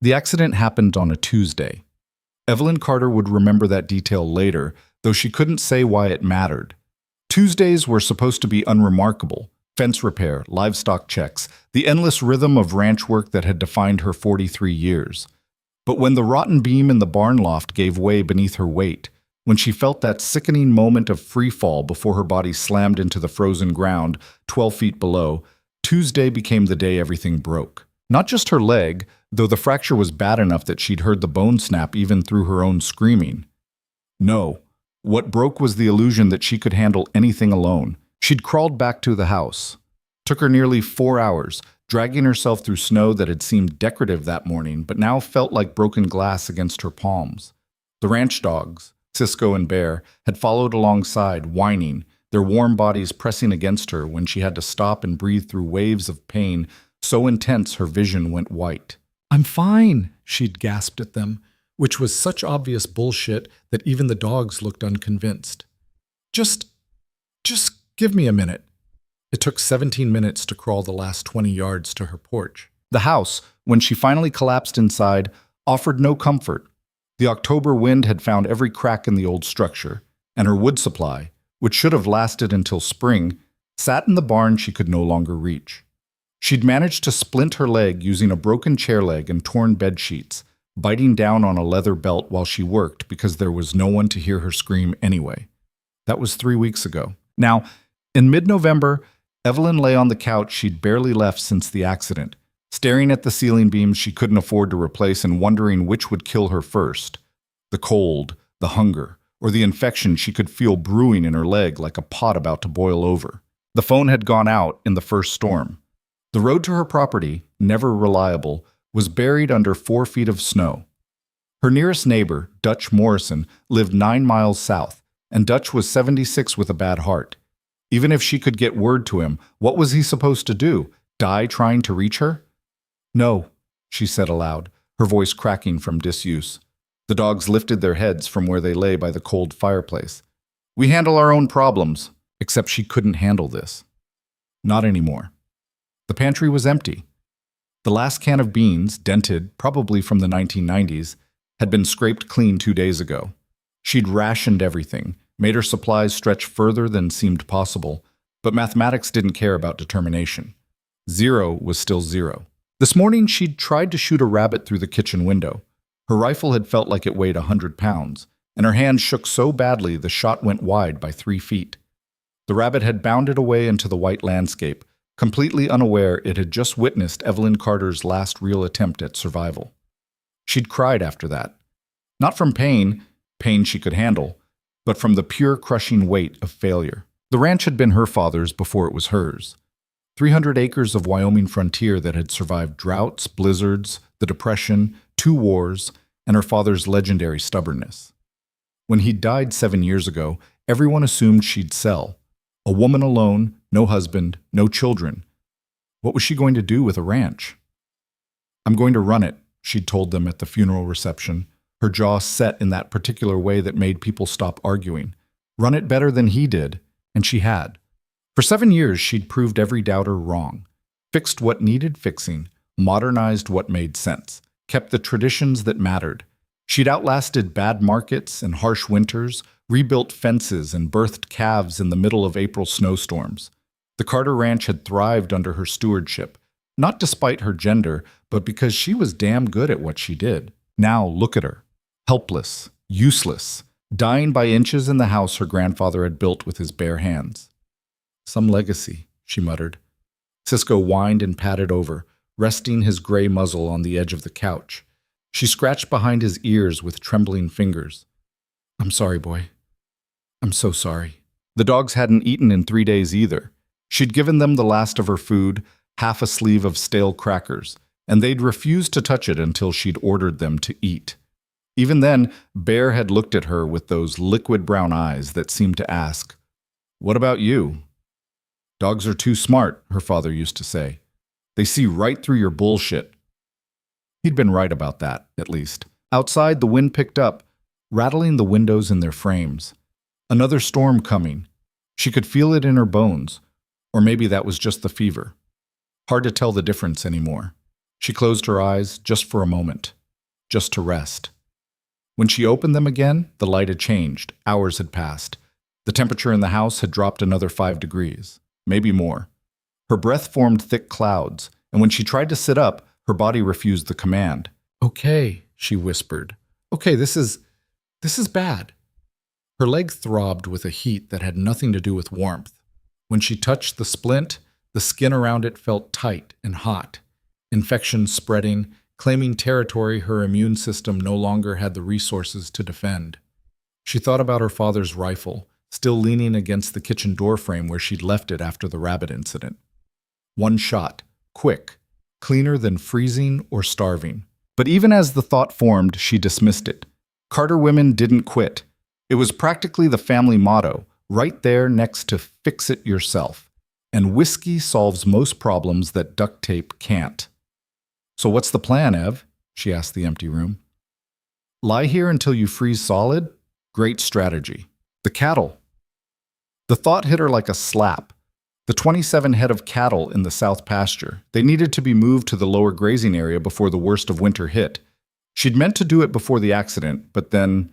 The accident happened on a Tuesday. Evelyn Carter would remember that detail later, though she couldn't say why it mattered. Tuesdays were supposed to be unremarkable. Fence repair, livestock checks, the endless rhythm of ranch work that had defined her 43 years. But when the rotten beam in the barn loft gave way beneath her weight, when she felt that sickening moment of free fall before her body slammed into the frozen ground 12 feet below, Tuesday became the day everything broke. Not just her leg, though the fracture was bad enough that she'd heard the bone snap even through her own screaming. No, what broke was the illusion that she could handle anything alone. She'd crawled back to the house. Took her nearly 4 hours, dragging herself through snow that had seemed decorative that morning, but now felt like broken glass against her palms. The ranch dogs, Cisco and Bear, had followed alongside, whining, their warm bodies pressing against her when she had to stop and breathe through waves of pain so intense her vision went white. "I'm fine," she'd gasped at them, which was such obvious bullshit that even the dogs looked unconvinced. Just give me a minute." It took 17 minutes to crawl the last 20 yards to her porch. The house, when she finally collapsed inside, offered no comfort. The October wind had found every crack in the old structure, and her wood supply, which should have lasted until spring, sat in the barn she could no longer reach. She'd managed to splint her leg using a broken chair leg and torn bed sheets, biting down on a leather belt while she worked because there was no one to hear her scream anyway. That was 3 weeks ago. Now, in mid-November, Evelyn lay on the couch she'd barely left since the accident, staring at the ceiling beams she couldn't afford to replace and wondering which would kill her first. The cold, the hunger, or the infection she could feel brewing in her leg like a pot about to boil over. The phone had gone out in the first storm. The road to her property, never reliable, was buried under 4 feet of snow. Her nearest neighbor, Dutch Morrison, lived 9 miles south, and Dutch was 76 with a bad heart. Even if she could get word to him, what was he supposed to do? Die trying to reach her? "No," she said aloud, her voice cracking from disuse. The dogs lifted their heads from where they lay by the cold fireplace. "We handle our own problems," except she couldn't handle this. Not anymore. The pantry was empty. The last can of beans, dented, probably from the 1990s, had been scraped clean 2 days ago. She'd rationed everything, made her supplies stretch further than seemed possible, but mathematics didn't care about determination. 0 was still 0. This morning she'd tried to shoot a rabbit through the kitchen window. Her rifle had felt like it weighed 100 pounds, and her hand shook so badly the shot went wide by 3 feet. The rabbit had bounded away into the white landscape, completely unaware it had just witnessed Evelyn Carter's last real attempt at survival. She'd cried after that. Not from pain she could handle, but from the pure crushing weight of failure. The ranch had been her father's before it was hers. 300 acres of Wyoming frontier that had survived droughts, blizzards, the Depression, 2 wars, and her father's legendary stubbornness. When he died 7 years ago, everyone assumed she'd sell. A woman alone, no husband, no children. What was she going to do with a ranch? "I'm going to run it," she'd told them at the funeral reception, her jaw set in that particular way that made people stop arguing. Run it better than he did, and she had. For 7 years, she'd proved every doubter wrong, fixed what needed fixing, modernized what made sense, kept the traditions that mattered. She'd outlasted bad markets and harsh winters, rebuilt fences and birthed calves in the middle of April snowstorms. The Carter Ranch had thrived under her stewardship, not despite her gender, but because she was damn good at what she did. Now look at her. Helpless, useless, dying by inches in the house her grandfather had built with his bare hands. "Some legacy," she muttered. Cisco whined and patted over, resting his gray muzzle on the edge of the couch. She scratched behind his ears with trembling fingers. "I'm sorry, boy. I'm so sorry." The dogs hadn't eaten in 3 days either. She'd given them the last of her food, half a sleeve of stale crackers, and they'd refused to touch it until she'd ordered them to eat. Even then, Bear had looked at her with those liquid brown eyes that seemed to ask, "What about you?" "Dogs are too smart," her father used to say. "They see right through your bullshit." He'd been right about that, at least. Outside, the wind picked up, rattling the windows in their frames. Another storm coming. She could feel it in her bones, or maybe that was just the fever. Hard to tell the difference anymore. She closed her eyes just for a moment, just to rest. When she opened them again, the light had changed. Hours had passed. The temperature in the house had dropped another 5 degrees, maybe more. Her breath formed thick clouds, and when she tried to sit up, her body refused the command. "Okay," she whispered. "Okay, this is bad." Her leg throbbed with a heat that had nothing to do with warmth. When she touched the splint, the skin around it felt tight and hot. Infection spreading, claiming territory her immune system no longer had the resources to defend. She thought about her father's rifle, still leaning against the kitchen doorframe where she'd left it after the rabbit incident. One shot, quick, cleaner than freezing or starving. But even as the thought formed, she dismissed it. Carter women didn't quit. It was practically the family motto, right there next to "fix it yourself." And whiskey solves most problems that duct tape can't. "So what's the plan, Ev?" she asked the empty room. "Lie here until you freeze solid? Great strategy. The cattle." The thought hit her like a slap. The 27 head of cattle in the south pasture. They needed to be moved to the lower grazing area before the worst of winter hit. She'd meant to do it before the accident, but then,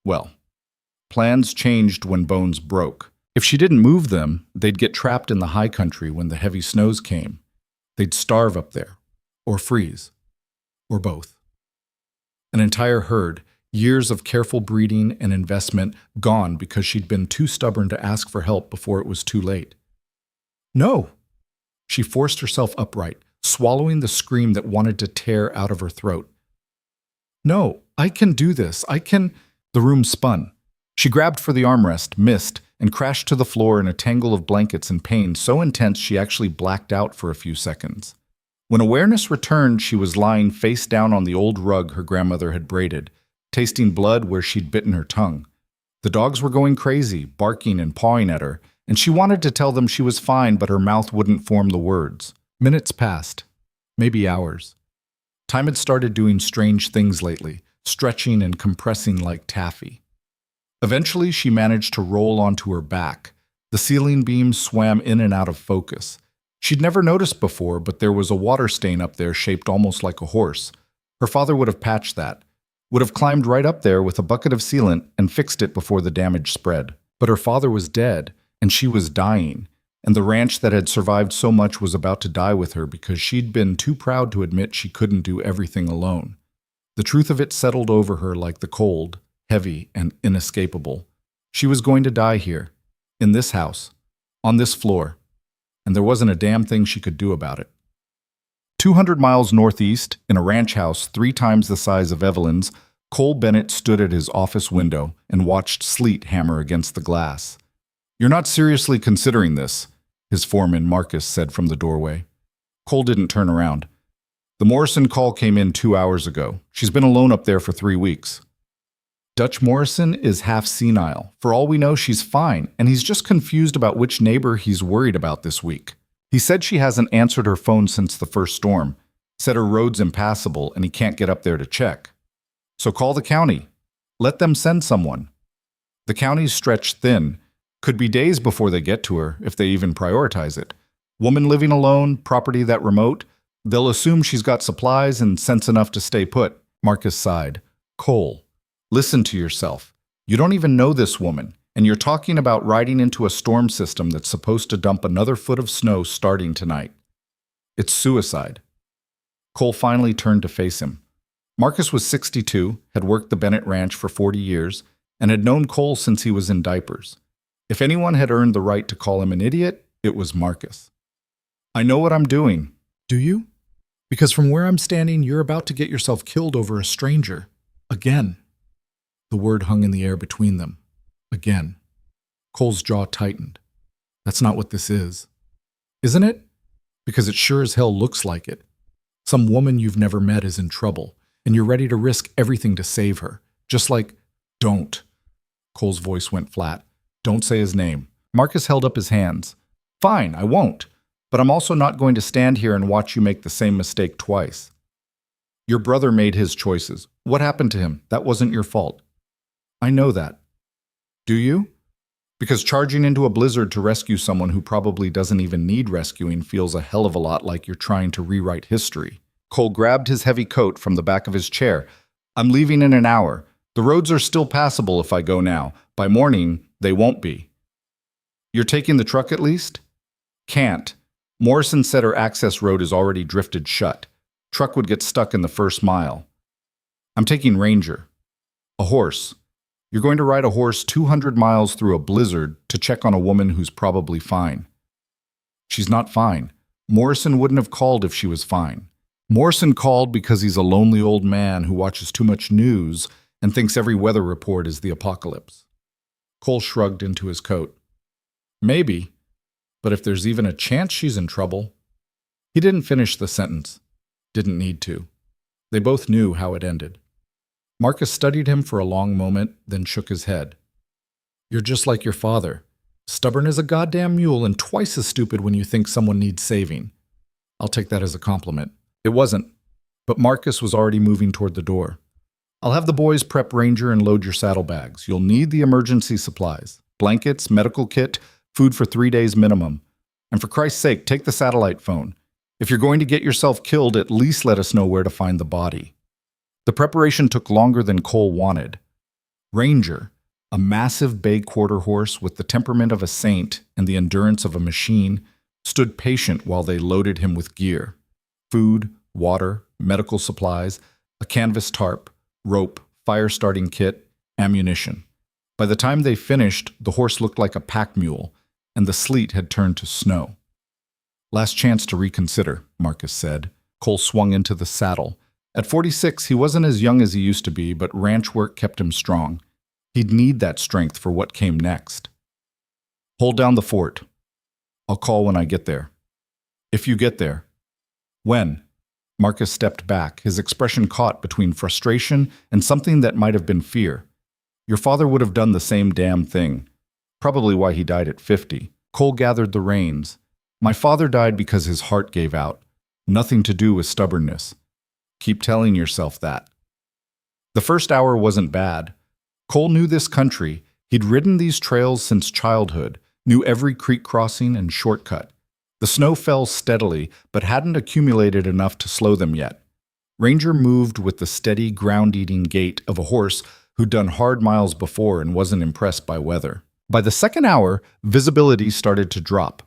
well, plans changed when bones broke. If she didn't move them, they'd get trapped in the high country when the heavy snows came. They'd starve up there, or freeze, or both. An entire herd, years of careful breeding and investment, gone because she'd been too stubborn to ask for help before it was too late. "No!" She forced herself upright, swallowing the scream that wanted to tear out of her throat. "No, I can do this. I can—" The room spun. She grabbed for the armrest, missed, and crashed to the floor in a tangle of blankets in pain so intense she actually blacked out for a few seconds. When awareness returned, she was lying face down on the old rug her grandmother had braided, tasting blood where she'd bitten her tongue. The dogs were going crazy, barking and pawing at her, and she wanted to tell them she was fine, but her mouth wouldn't form the words. Minutes passed, maybe hours. Time had started doing strange things lately, stretching and compressing like taffy. Eventually, she managed to roll onto her back. The ceiling beam swam in and out of focus. She'd never noticed before, but there was a water stain up there shaped almost like a horse. Her father would have patched that, would have climbed right up there with a bucket of sealant and fixed it before the damage spread. But her father was dead, and she was dying, and the ranch that had survived so much was about to die with her because she'd been too proud to admit she couldn't do everything alone. The truth of it settled over her like the cold, heavy and inescapable. She was going to die here, in this house, on this floor, and there wasn't a damn thing she could do about it. 200 miles northeast, in a ranch house 3 times the size of Evelyn's, Cole Bennett stood at his office window and watched sleet hammer against the glass. "You're not seriously considering this," his foreman Marcus said from the doorway. Cole didn't turn around. "The Morrison call came in 2 hours ago. She's been alone up there for 3 weeks. Dutch Morrison is half senile. For all we know, she's fine, and he's just confused about which neighbor he's worried about this week. He said she hasn't answered her phone since the first storm, said her road's impassable and he can't get up there to check. So call the county. Let them send someone. The county's stretched thin. Could be days before they get to her, if they even prioritize it. Woman living alone, property that remote. They'll assume she's got supplies and sense enough to stay put." Marcus sighed. "Cole, listen to yourself. You don't even know this woman, and you're talking about riding into a storm system that's supposed to dump another foot of snow starting tonight. It's suicide." Cole finally turned to face him. Marcus was 62, had worked the Bennett Ranch for 40 years, and had known Cole since he was in diapers. If anyone had earned the right to call him an idiot, it was Marcus. "I know what I'm doing." "Do you? Because from where I'm standing, you're about to get yourself killed over a stranger. Again." The word hung in the air between them. Again. Cole's jaw tightened. "That's not what this is." "Isn't it? Because it sure as hell looks like it. Some woman you've never met is in trouble, and you're ready to risk everything to save her. Just like, don't." Cole's voice went flat. "Don't say his name." Marcus held up his hands. "Fine, I won't. But I'm also not going to stand here and watch you make the same mistake twice. Your brother made his choices. What happened to him? That wasn't your fault." "I know that." "Do you? Because charging into a blizzard to rescue someone who probably doesn't even need rescuing feels a hell of a lot like you're trying to rewrite history. Cole grabbed his heavy coat from the back of his chair. I'm leaving in an hour. The roads are still passable if I go now. By morning, they won't be. You're taking the truck at least? Can't. Morrison said her access road is already drifted shut. Truck would get stuck in the first mile. I'm taking Ranger. A horse. You're going to ride a horse 200 miles through a blizzard to check on a woman who's probably fine. She's not fine. Morrison wouldn't have called if she was fine. Morrison called because he's a lonely old man who watches too much news and thinks every weather report is the apocalypse. Cole shrugged into his coat. Maybe, but if there's even a chance she's in trouble. He didn't finish the sentence. Didn't need to. They both knew how it ended. Marcus studied him for a long moment, then shook his head. You're just like your father. Stubborn as a goddamn mule and twice as stupid when you think someone needs saving. I'll take that as a compliment. It wasn't, but Marcus was already moving toward the door. I'll have the boys prep Ranger and load your saddlebags. You'll need the emergency supplies. Blankets, medical kit, food for 3 days minimum. And for Christ's sake, take the satellite phone. If you're going to get yourself killed, at least let us know where to find the body. The preparation took longer than Cole wanted. Ranger, a massive bay quarter horse with the temperament of a saint and the endurance of a machine, stood patient while they loaded him with gear. Food, water, medical supplies, a canvas tarp, rope, fire-starting kit, ammunition. By the time they finished, the horse looked like a pack mule, and the sleet had turned to snow. Last chance to reconsider, Marcus said. Cole swung into the saddle. At 46, he wasn't as young as he used to be, but ranch work kept him strong. He'd need that strength for what came next. Hold down the fort. I'll call when I get there. If you get there. When? Marcus stepped back, his expression caught between frustration and something that might have been fear. Your father would have done the same damn thing. Probably why he died at 50. Cole gathered the reins. My father died because his heart gave out. Nothing to do with stubbornness. Keep telling yourself that. The first hour wasn't bad. Cole knew this country. He'd ridden these trails since childhood, knew every creek crossing and shortcut. The snow fell steadily, but hadn't accumulated enough to slow them yet. Ranger moved with the steady, ground-eating gait of a horse who'd done hard miles before and wasn't impressed by weather. By the second hour, visibility started to drop.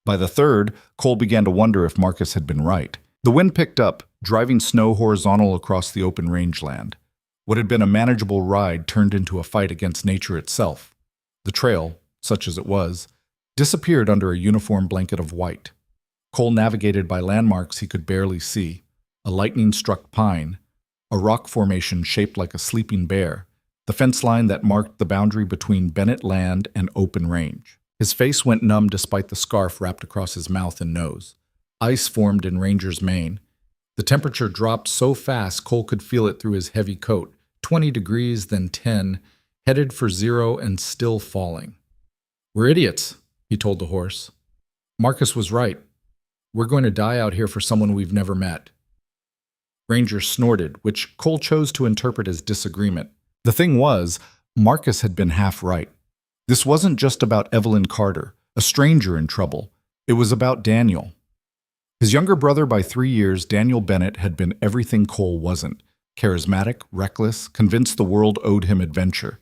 By the third, Cole began to wonder if Marcus had been right. The wind picked up, driving snow horizontal across the open rangeland. What had been a manageable ride turned into a fight against nature itself. The trail, such as it was, disappeared under a uniform blanket of white. Cole navigated by landmarks he could barely see, a lightning-struck pine, a rock formation shaped like a sleeping bear, the fence line that marked the boundary between Bennett land and open range. His face went numb despite the scarf wrapped across his mouth and nose. Ice formed in Ranger's mane. The temperature dropped so fast Cole could feel it through his heavy coat, 20 degrees, then 10, headed for 0 and still falling. We're idiots, he told the horse. Marcus was right. We're going to die out here for someone we've never met. Ranger snorted, which Cole chose to interpret as disagreement. The thing was, Marcus had been half right. This wasn't just about Evelyn Carter, a stranger in trouble. It was about Daniel. His younger brother by 3 years, Daniel Bennett, had been everything Cole wasn't. Charismatic, reckless, convinced the world owed him adventure.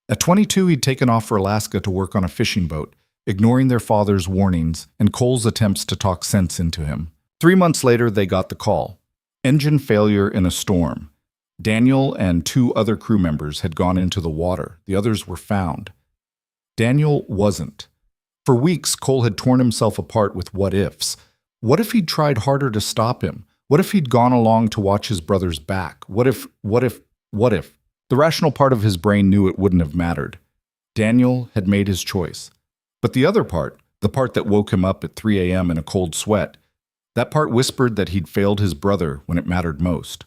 At 22, he'd taken off for Alaska to work on a fishing boat, ignoring their father's warnings and Cole's attempts to talk sense into him. 3 months later, they got the call. Engine failure in a storm. Daniel and 2 other crew members had gone into the water. The others were found. Daniel wasn't. For weeks, Cole had torn himself apart with what-ifs. What if he'd tried harder to stop him? What if he'd gone along to watch his brother's back? What if? The rational part of his brain knew it wouldn't have mattered. Daniel had made his choice. But the other part, the part that woke him up at 3 a.m. in a cold sweat, that part whispered that he'd failed his brother when it mattered most.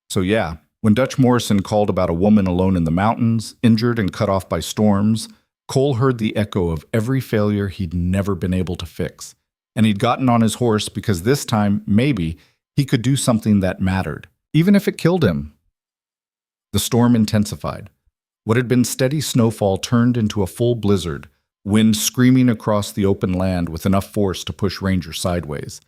So yeah, when Dutch Morrison called about a woman alone in the mountains, injured and cut off by storms, Cole heard the echo of every failure he'd never been able to fix. And he'd gotten on his horse because this time, maybe, he could do something that mattered, even if it killed him. The storm intensified. What had been steady snowfall turned into a full blizzard, wind screaming across the open land with enough force to push Ranger sideways.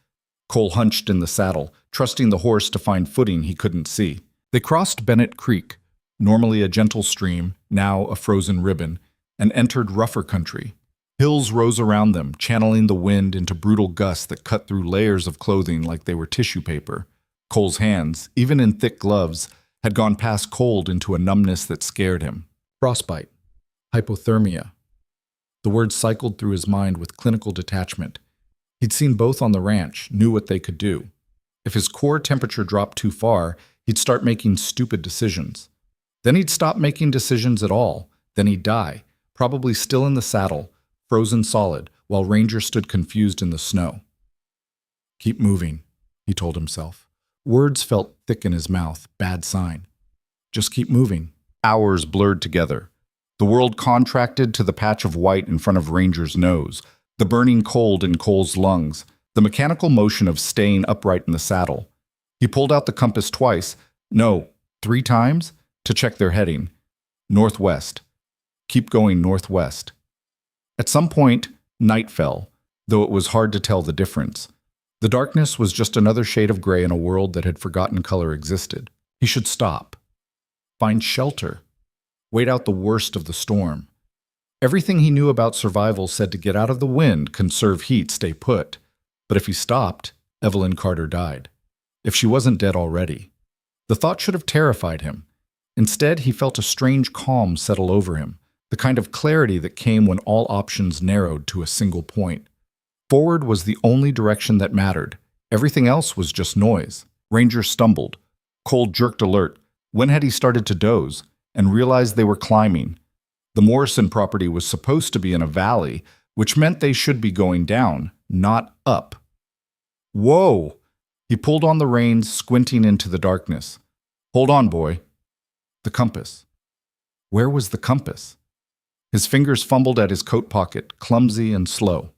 Cole hunched in the saddle, trusting the horse to find footing he couldn't see. They crossed Bennett Creek, normally a gentle stream, now a frozen ribbon, and entered rougher country. Hills rose around them, channeling the wind into brutal gusts that cut through layers of clothing like they were tissue paper. Cole's hands, even in thick gloves, had gone past cold into a numbness that scared him. Frostbite. Hypothermia. The words cycled through his mind with clinical detachment. He'd seen both on the ranch, knew what they could do. If his core temperature dropped too far, he'd start making stupid decisions. Then he'd stop making decisions at all. Then he'd die, probably still in the saddle, frozen solid, while Ranger stood confused in the snow. Keep moving, he told himself. Words felt thick in his mouth, bad sign. Just keep moving. Hours blurred together. The world contracted to the patch of white in front of Ranger's nose, the burning cold in Cole's lungs, the mechanical motion of staying upright in the saddle. He pulled out the compass twice, no, 3 times, to check their heading. Northwest. Keep going northwest. At some point, night fell, though it was hard to tell the difference. The darkness was just another shade of gray in a world that had forgotten color existed. He should stop. Find shelter. Wait out the worst of the storm. Everything he knew about survival said to get out of the wind, conserve heat, stay put. But if he stopped, Evelyn Carter died. If she wasn't dead already. The thought should have terrified him. Instead, he felt a strange calm settle over him, the kind of clarity that came when all options narrowed to a single point. Forward was the only direction that mattered. Everything else was just noise. Ranger stumbled. Cole jerked alert. When had he started to doze? And realized they were climbing. The Morrison property was supposed to be in a valley, which meant they should be going down, not up. Whoa! He pulled on the reins, squinting into the darkness. Hold on, boy. The compass. Where was the compass? His fingers fumbled at his coat pocket, clumsy and slow.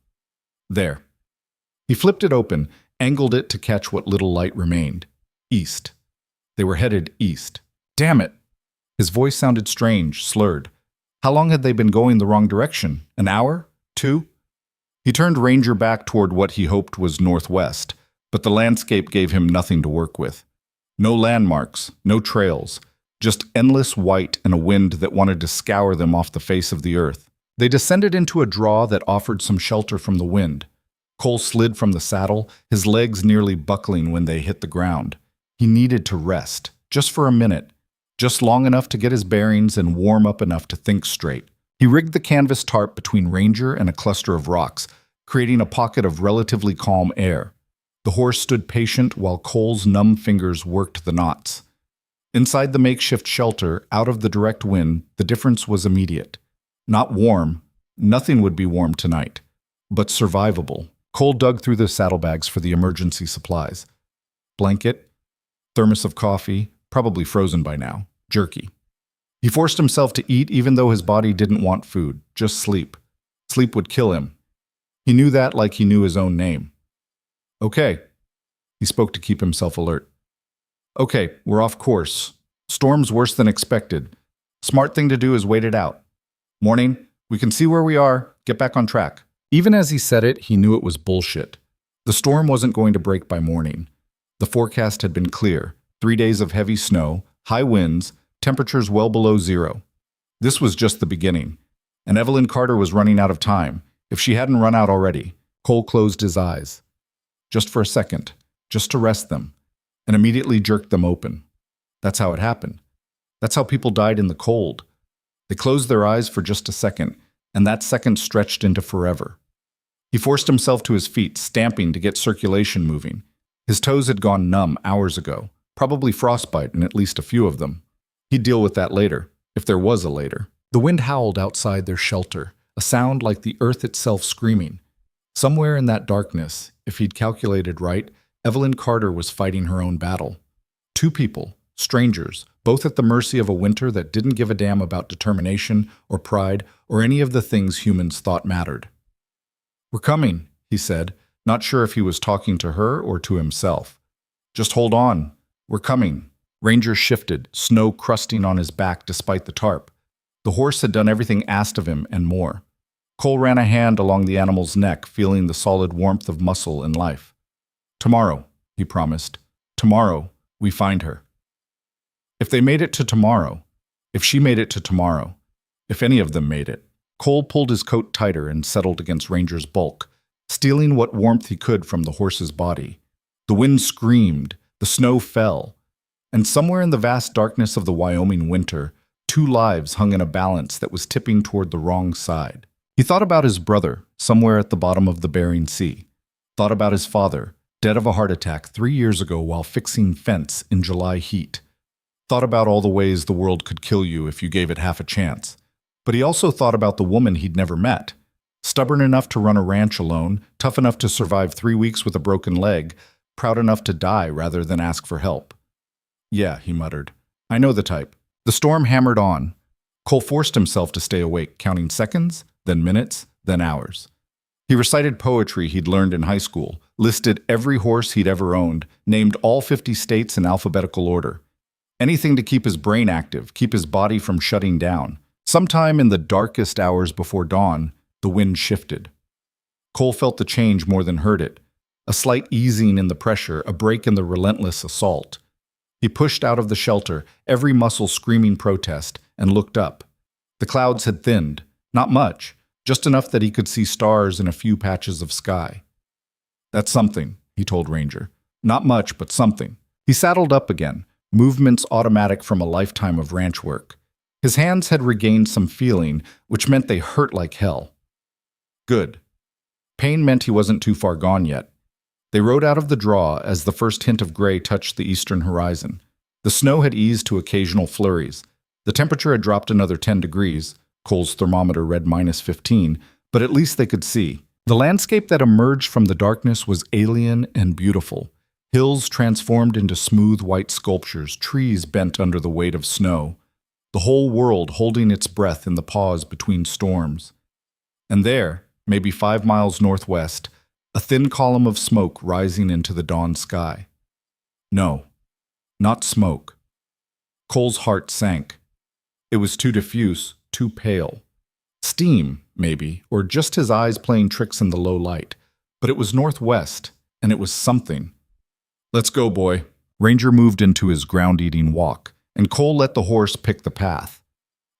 There. He flipped it open, angled it to catch what little light remained. East. They were headed east. Damn it! His voice sounded strange, slurred. How long had they been going the wrong direction? An hour? 2? He turned Ranger back toward what he hoped was northwest, but the landscape gave him nothing to work with. No landmarks, no trails, just endless white and a wind that wanted to scour them off the face of the earth. They descended into a draw that offered some shelter from the wind. Cole slid from the saddle, his legs nearly buckling when they hit the ground. He needed to rest, just for a minute, just long enough to get his bearings and warm up enough to think straight. He rigged the canvas tarp between Ranger and a cluster of rocks, creating a pocket of relatively calm air. The horse stood patient while Cole's numb fingers worked the knots. Inside the makeshift shelter, out of the direct wind, the difference was immediate. Not warm. Nothing would be warm tonight. But survivable. Cole dug through the saddlebags for the emergency supplies. Blanket, thermos of coffee, probably frozen by now, jerky. He forced himself to eat even though his body didn't want food, just sleep. Sleep would kill him. He knew that like he knew his own name. Okay. He spoke to keep himself alert. Okay, we're off course. Storm's worse than expected. Smart thing to do is wait it out. Morning, we can see where we are, get back on track. Even as he said it, he knew it was bullshit. The storm wasn't going to break by morning. The forecast had been clear. 3 days of heavy snow, high winds, temperatures well below 0. This was just the beginning. And Evelyn Carter was running out of time, if she hadn't run out already. Cole closed his eyes. Just for a second, just to rest them, and immediately jerked them open. That's how it happened. That's how people died in the cold. They closed their eyes for just a second, and that second stretched into forever. He forced himself to his feet, stamping to get circulation moving. His toes had gone numb hours ago, probably frostbite in at least a few of them. He'd deal with that later, if there was a later. The wind howled outside their shelter, a sound like the earth itself screaming. Somewhere in that darkness, if he'd calculated right, Evelyn Carter was fighting her own battle. 2 people, strangers, both at the mercy of a winter that didn't give a damn about determination or pride or any of the things humans thought mattered. We're coming, he said, not sure if he was talking to her or to himself. Just hold on. We're coming. Ranger shifted, snow crusting on his back despite the tarp. The horse had done everything asked of him and more. Cole ran a hand along the animal's neck, feeling the solid warmth of muscle and life. Tomorrow, he promised. Tomorrow, we find her. If they made it to tomorrow, if she made it to tomorrow, if any of them made it, Cole pulled his coat tighter and settled against Ranger's bulk, stealing what warmth he could from the horse's body. The wind screamed, the snow fell, and somewhere in the vast darkness of the Wyoming winter, two lives hung in a balance that was tipping toward the wrong side. He thought about his brother, somewhere at the bottom of the Bering Sea. Thought about his father, dead of a heart attack 3 years ago while fixing fence in July heat. Thought about all the ways the world could kill you if you gave it half a chance. But he also thought about the woman he'd never met. Stubborn enough to run a ranch alone, tough enough to survive 3 weeks with a broken leg, proud enough to die rather than ask for help. Yeah, he muttered. I know the type. The storm hammered on. Cole forced himself to stay awake, counting seconds, then minutes, then hours. He recited poetry he'd learned in high school, listed every horse he'd ever owned, named all 50 states in alphabetical order. Anything to keep his brain active, keep his body from shutting down. Sometime in the darkest hours before dawn, the wind shifted. Cole felt the change more than heard it. A slight easing in the pressure, a break in the relentless assault. He pushed out of the shelter, every muscle screaming protest, and looked up. The clouds had thinned. Not much, just enough that he could see stars in a few patches of sky. That's something, he told Ranger. Not much, but something. He saddled up again, movements automatic from a lifetime of ranch work. His hands had regained some feeling, which meant they hurt like hell. Good. Pain meant he wasn't too far gone yet. They rode out of the draw as the first hint of gray touched the eastern horizon. The snow had eased to occasional flurries. The temperature had dropped another 10 degrees. Cole's thermometer read -15, but at least they could see. The landscape that emerged from the darkness was alien and beautiful. Hills transformed into smooth white sculptures, trees bent under the weight of snow. The whole world holding its breath in the pause between storms. And there, maybe 5 miles northwest, a thin column of smoke rising into the dawn sky. No, not smoke. Cole's heart sank. It was too diffuse, too pale. Steam, maybe, or just his eyes playing tricks in the low light. But it was northwest, and it was something. Let's go, boy. Ranger moved into his ground-eating walk, and Cole let the horse pick the path.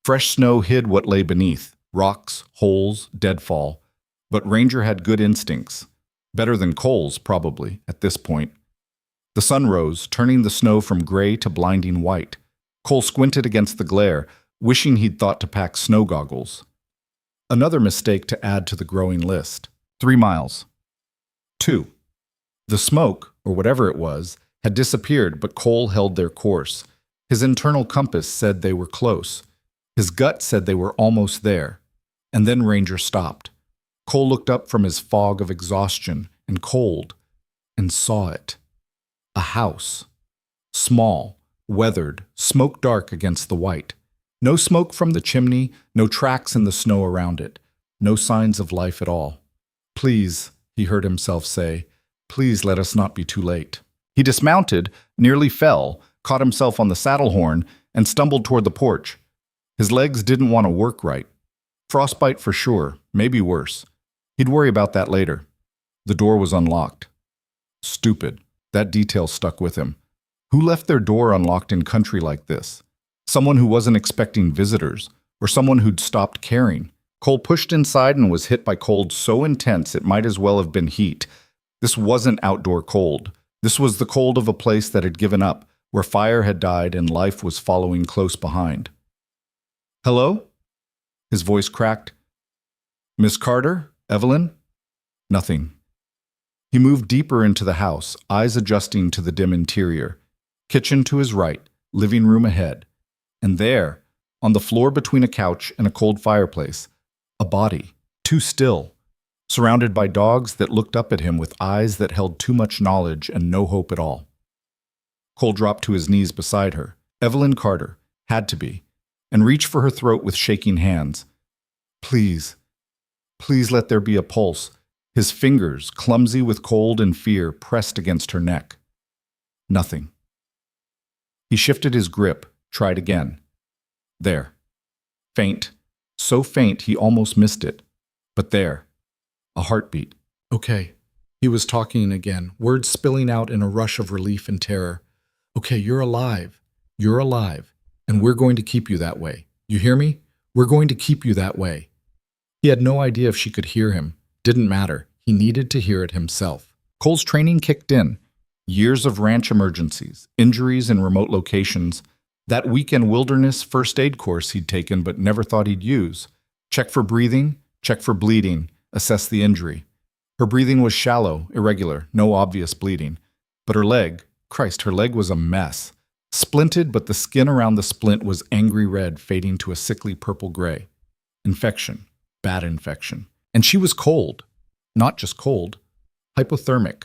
Fresh snow hid what lay beneath, rocks, holes, deadfall. But Ranger had good instincts. Better than Cole's, probably, at this point. The sun rose, turning the snow from gray to blinding white. Cole squinted against the glare, wishing he'd thought to pack snow goggles. Another mistake to add to the growing list. 3 miles. 2. The smoke, or whatever it was, had disappeared, but Cole held their course. His internal compass said they were close. His gut said they were almost there. And then Ranger stopped. Cole looked up from his fog of exhaustion and cold and saw it. A house. Small, weathered, smoke-dark against the white. No smoke from the chimney, no tracks in the snow around it. No signs of life at all. Please, he heard himself say, please let us not be too late. He dismounted, nearly fell, caught himself on the saddle horn, and stumbled toward the porch. His legs didn't want to work right. Frostbite for sure, maybe worse. He'd worry about that later. The door was unlocked. Stupid. That detail stuck with him. Who left their door unlocked in country like this? Someone who wasn't expecting visitors, or someone who'd stopped caring. Cole pushed inside and was hit by cold so intense it might as well have been heat. This wasn't outdoor cold. This was the cold of a place that had given up, where fire had died and life was following close behind. Hello? His voice cracked. Miss Carter? Evelyn? Nothing. He moved deeper into the house, eyes adjusting to the dim interior. Kitchen to his right, living room ahead. And there, on the floor between a couch and a cold fireplace, a body, too still, surrounded by dogs that looked up at him with eyes that held too much knowledge and no hope at all. Cole dropped to his knees beside her. Evelyn Carter, had to be, and reached for her throat with shaking hands. Please, please let there be a pulse. His fingers, clumsy with cold and fear, pressed against her neck. Nothing. He shifted his grip, tried again. There. Faint. So faint he almost missed it. But there. A heartbeat. Okay. He was talking again, words spilling out in a rush of relief and terror. Okay, you're alive. You're alive. And we're going to keep you that way. You hear me? We're going to keep you that way. He had no idea if she could hear him. Didn't matter. He needed to hear it himself. Cole's training kicked in. Years of ranch emergencies, injuries in remote locations, that weekend wilderness first aid course he'd taken but never thought he'd use. Check for breathing, check for bleeding, assess the injury. Her breathing was shallow, irregular, no obvious bleeding. But her leg, Christ, her leg was a mess. Splinted, but the skin around the splint was angry red, fading to a sickly purple gray. Infection. Bad infection. And she was cold. Not just cold. Hypothermic.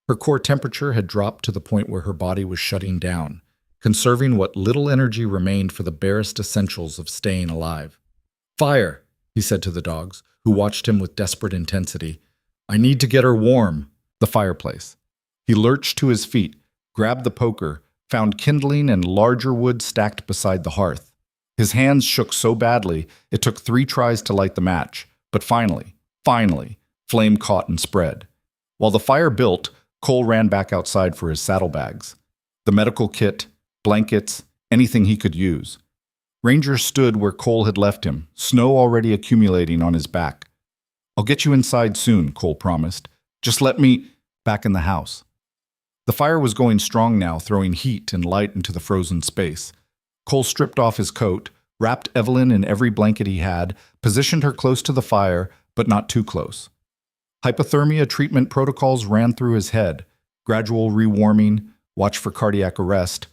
Her core temperature had dropped to the point where her body was shutting down, conserving what little energy remained for the barest essentials of staying alive. Fire, he said to the dogs, who watched him with desperate intensity. I need to get her warm. The fireplace. He lurched to his feet, grabbed the poker, found kindling and larger wood stacked beside the hearth. His hands shook so badly it took 3 tries to light the match, but finally, flame caught and spread. While the fire built, Cole ran back outside for his saddlebags. The medical kit, blankets, anything he could use. Ranger stood where Cole had left him, snow already accumulating on his back. I'll get you inside soon, Cole promised. Just let me back in the house. The fire was going strong now, throwing heat and light into the frozen space. Cole stripped off his coat, wrapped Evelyn in every blanket he had, positioned her close to the fire, but not too close. Hypothermia treatment protocols ran through his head. Gradual rewarming, watch for cardiac arrest.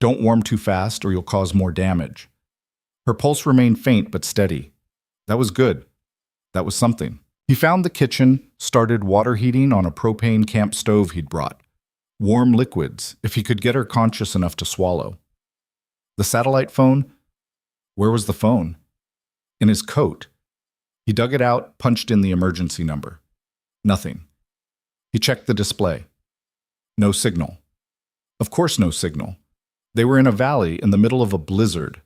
Don't warm too fast or you'll cause more damage. Her pulse remained faint but steady. That was good. That was something. He found the kitchen, started water heating on a propane camp stove he'd brought. Warm liquids, if he could get her conscious enough to swallow. The satellite phone? Where was the phone? In his coat. He dug it out, punched in the emergency number. Nothing. He checked the display. No signal. Of course no signal. They were in a valley in the middle of a blizzard.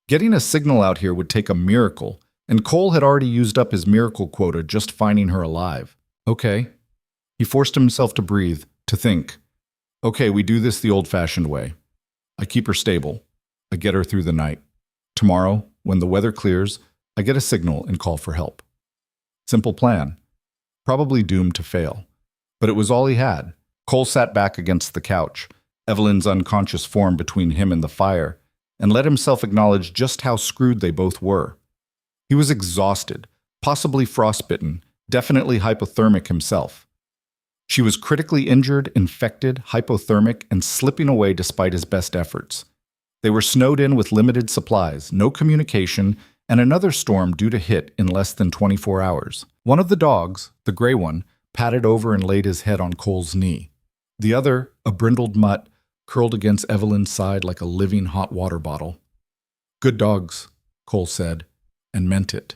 Getting a signal out here would take a miracle, and Cole had already used up his miracle quota just finding her alive. Okay. He forced himself to breathe, to think. Okay, we do this the old-fashioned way. I keep her stable. I get her through the night. Tomorrow, when the weather clears, I get a signal and call for help. Simple plan. Probably doomed to fail. But it was all he had. Cole sat back against the couch, Evelyn's unconscious form between him and the fire, and let himself acknowledge just how screwed they both were. He was exhausted, possibly frostbitten, definitely hypothermic himself. She was critically injured, infected, hypothermic, and slipping away despite his best efforts. They were snowed in with limited supplies, no communication, and another storm due to hit in less than 24 hours. One of the dogs, the gray one, patted over and laid his head on Cole's knee. The other, a brindled mutt, curled against Evelyn's side like a living hot water bottle. Good dogs, Cole said, and meant it.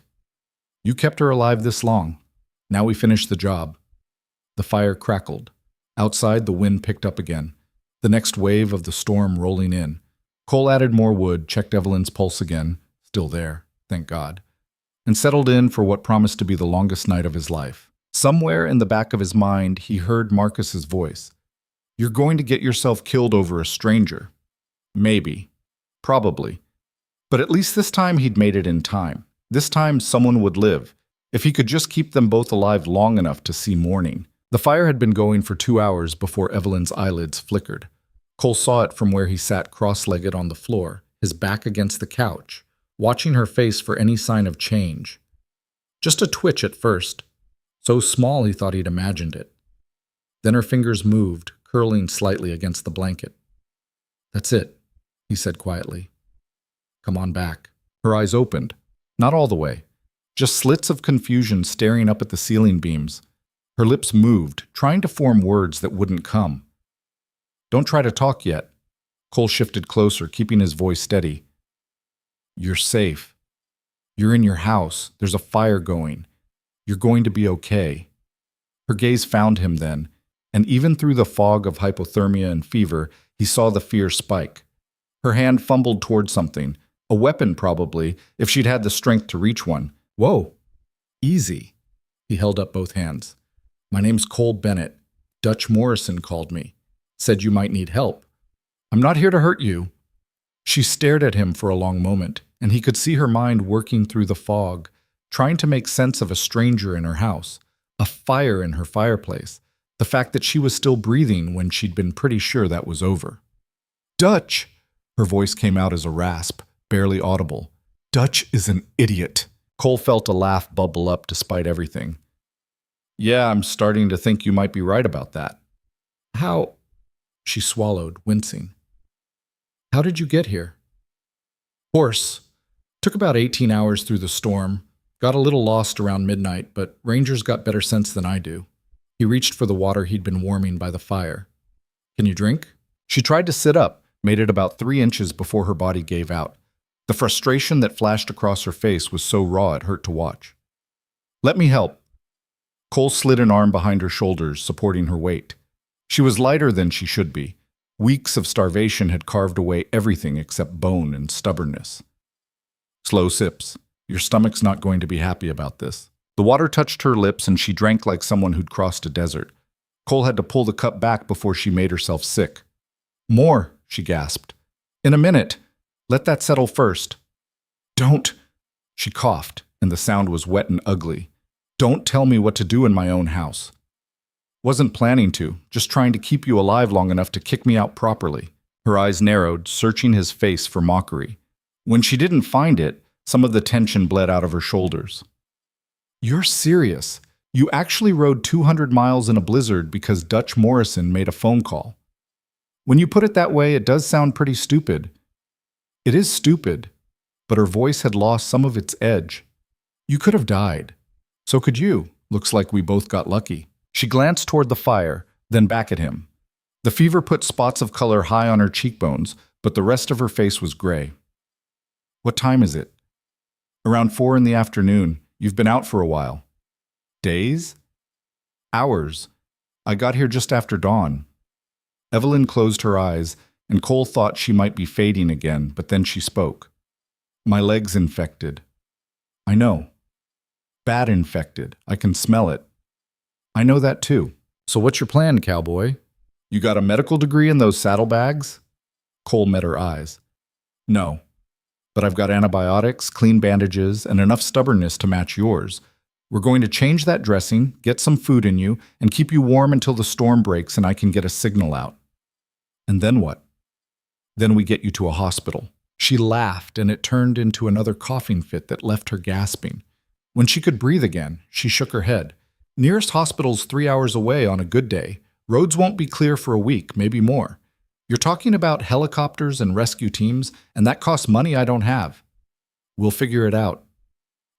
You kept her alive this long. Now we finish the job. The fire crackled. Outside, the wind picked up again, the next wave of the storm rolling in. Cole added more wood, checked Evelyn's pulse again, still there, thank God, and settled in for what promised to be the longest night of his life. Somewhere in the back of his mind, he heard Marcus's voice. You're going to get yourself killed over a stranger. Maybe. Probably. But at least this time he'd made it in time. This time someone would live, if he could just keep them both alive long enough to see morning. The fire had been going for 2 hours before Evelyn's eyelids flickered. Cole saw it from where he sat cross-legged on the floor, his back against the couch, watching her face for any sign of change. Just a twitch at first. So small he thought he'd imagined it. Then her fingers moved, curling slightly against the blanket. That's it, he said quietly. Come on back. Her eyes opened. Not all the way. Just slits of confusion staring up at the ceiling beams. Her lips moved, trying to form words that wouldn't come. Don't try to talk yet. Cole shifted closer, keeping his voice steady. You're safe. You're in your house. There's a fire going. You're going to be okay. Her gaze found him then, and even through the fog of hypothermia and fever, he saw the fear spike. Her hand fumbled toward something, a weapon probably, if she'd had the strength to reach one. Whoa. Easy. He held up both hands. My name's Cole Bennett. Dutch Morrison called me. Said you might need help. I'm not here to hurt you." She stared at him for a long moment, and he could see her mind working through the fog, trying to make sense of a stranger in her house, a fire in her fireplace, the fact that she was still breathing when she'd been pretty sure that was over. "Dutch!" Her voice came out as a rasp, barely audible. "Dutch is an idiot." Cole felt a laugh bubble up despite everything. "Yeah, I'm starting to think you might be right about that." "How?" She swallowed, wincing. "How did you get here?" "Horse. Took about 18 hours through the storm. Got a little lost around midnight, but rangers got better sense than I do." He reached for the water he'd been warming by the fire. "Can you drink?" She tried to sit up, made it about 3 inches before her body gave out. The frustration that flashed across her face was so raw it hurt to watch. "Let me help." Cole slid an arm behind her shoulders, supporting her weight. She was lighter than she should be. Weeks of starvation had carved away everything except bone and stubbornness. "Slow sips. Your stomach's not going to be happy about this." The water touched her lips and she drank like someone who'd crossed a desert. Cole had to pull the cup back before she made herself sick. "More," she gasped. "In a minute. Let that settle first." "Don't." She coughed, and the sound was wet and ugly. "Don't tell me what to do in my own house." "Wasn't planning to, just trying to keep you alive long enough to kick me out properly." Her eyes narrowed, searching his face for mockery. When she didn't find it, some of the tension bled out of her shoulders. "You're serious. You actually rode 200 miles in a blizzard because Dutch Morrison made a phone call. When you put it that way, it does sound pretty stupid." "It is stupid," but her voice had lost some of its edge. "You could have died. So could you. Looks like we both got lucky." She glanced toward the fire, then back at him. The fever put spots of color high on her cheekbones, but the rest of her face was gray. "What time is it?" "Around 4 in the afternoon. You've been out for a while." "Days?" "Hours. I got here just after dawn." Evelyn closed her eyes, and Cole thought she might be fading again, but then she spoke. "My leg's infected." "I know." "Bad infected. I can smell it." "I know that too. So what's your plan, cowboy? You got a medical degree in those saddlebags?" Cole met her eyes. "No. But I've got antibiotics, clean bandages, and enough stubbornness to match yours. We're going to change that dressing, get some food in you, and keep you warm until the storm breaks and I can get a signal out." "And then what?" "Then we get you to a hospital." She laughed, and it turned into another coughing fit that left her gasping. When she could breathe again, she shook her head. "Nearest hospital's 3 hours away on a good day. Roads won't be clear for a week, maybe more. You're talking about helicopters and rescue teams, and that costs money I don't have." "We'll figure it out."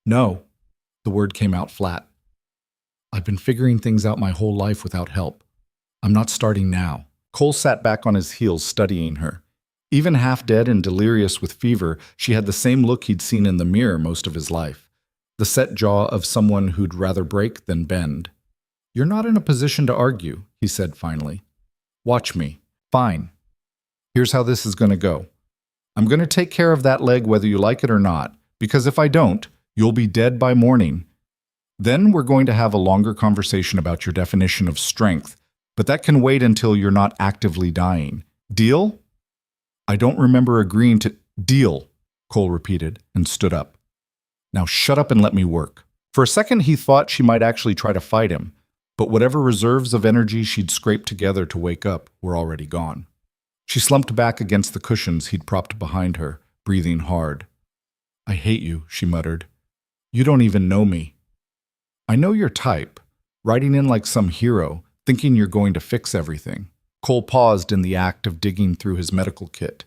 "No." The word came out flat. "I've been figuring things out my whole life without help. I'm not starting now." Cole sat back on his heels, studying her. Even half dead and delirious with fever, she had the same look he'd seen in the mirror most of his life. The set jaw of someone who'd rather break than bend. "You're not in a position to argue," he said finally. "Watch me." "Fine. Here's how this is going to go. I'm going to take care of that leg whether you like it or not, because if I don't, you'll be dead by morning. Then we're going to have a longer conversation about your definition of strength, but that can wait until you're not actively dying. Deal?" "I don't remember agreeing to—" "Deal," Cole repeated and stood up. "Now shut up and let me work." For a second he thought she might actually try to fight him, but whatever reserves of energy she'd scraped together to wake up were already gone. She slumped back against the cushions he'd propped behind her, breathing hard. "I hate you," she muttered. "You don't even know me." "I know your type, riding in like some hero, thinking you're going to fix everything." Cole paused in the act of digging through his medical kit.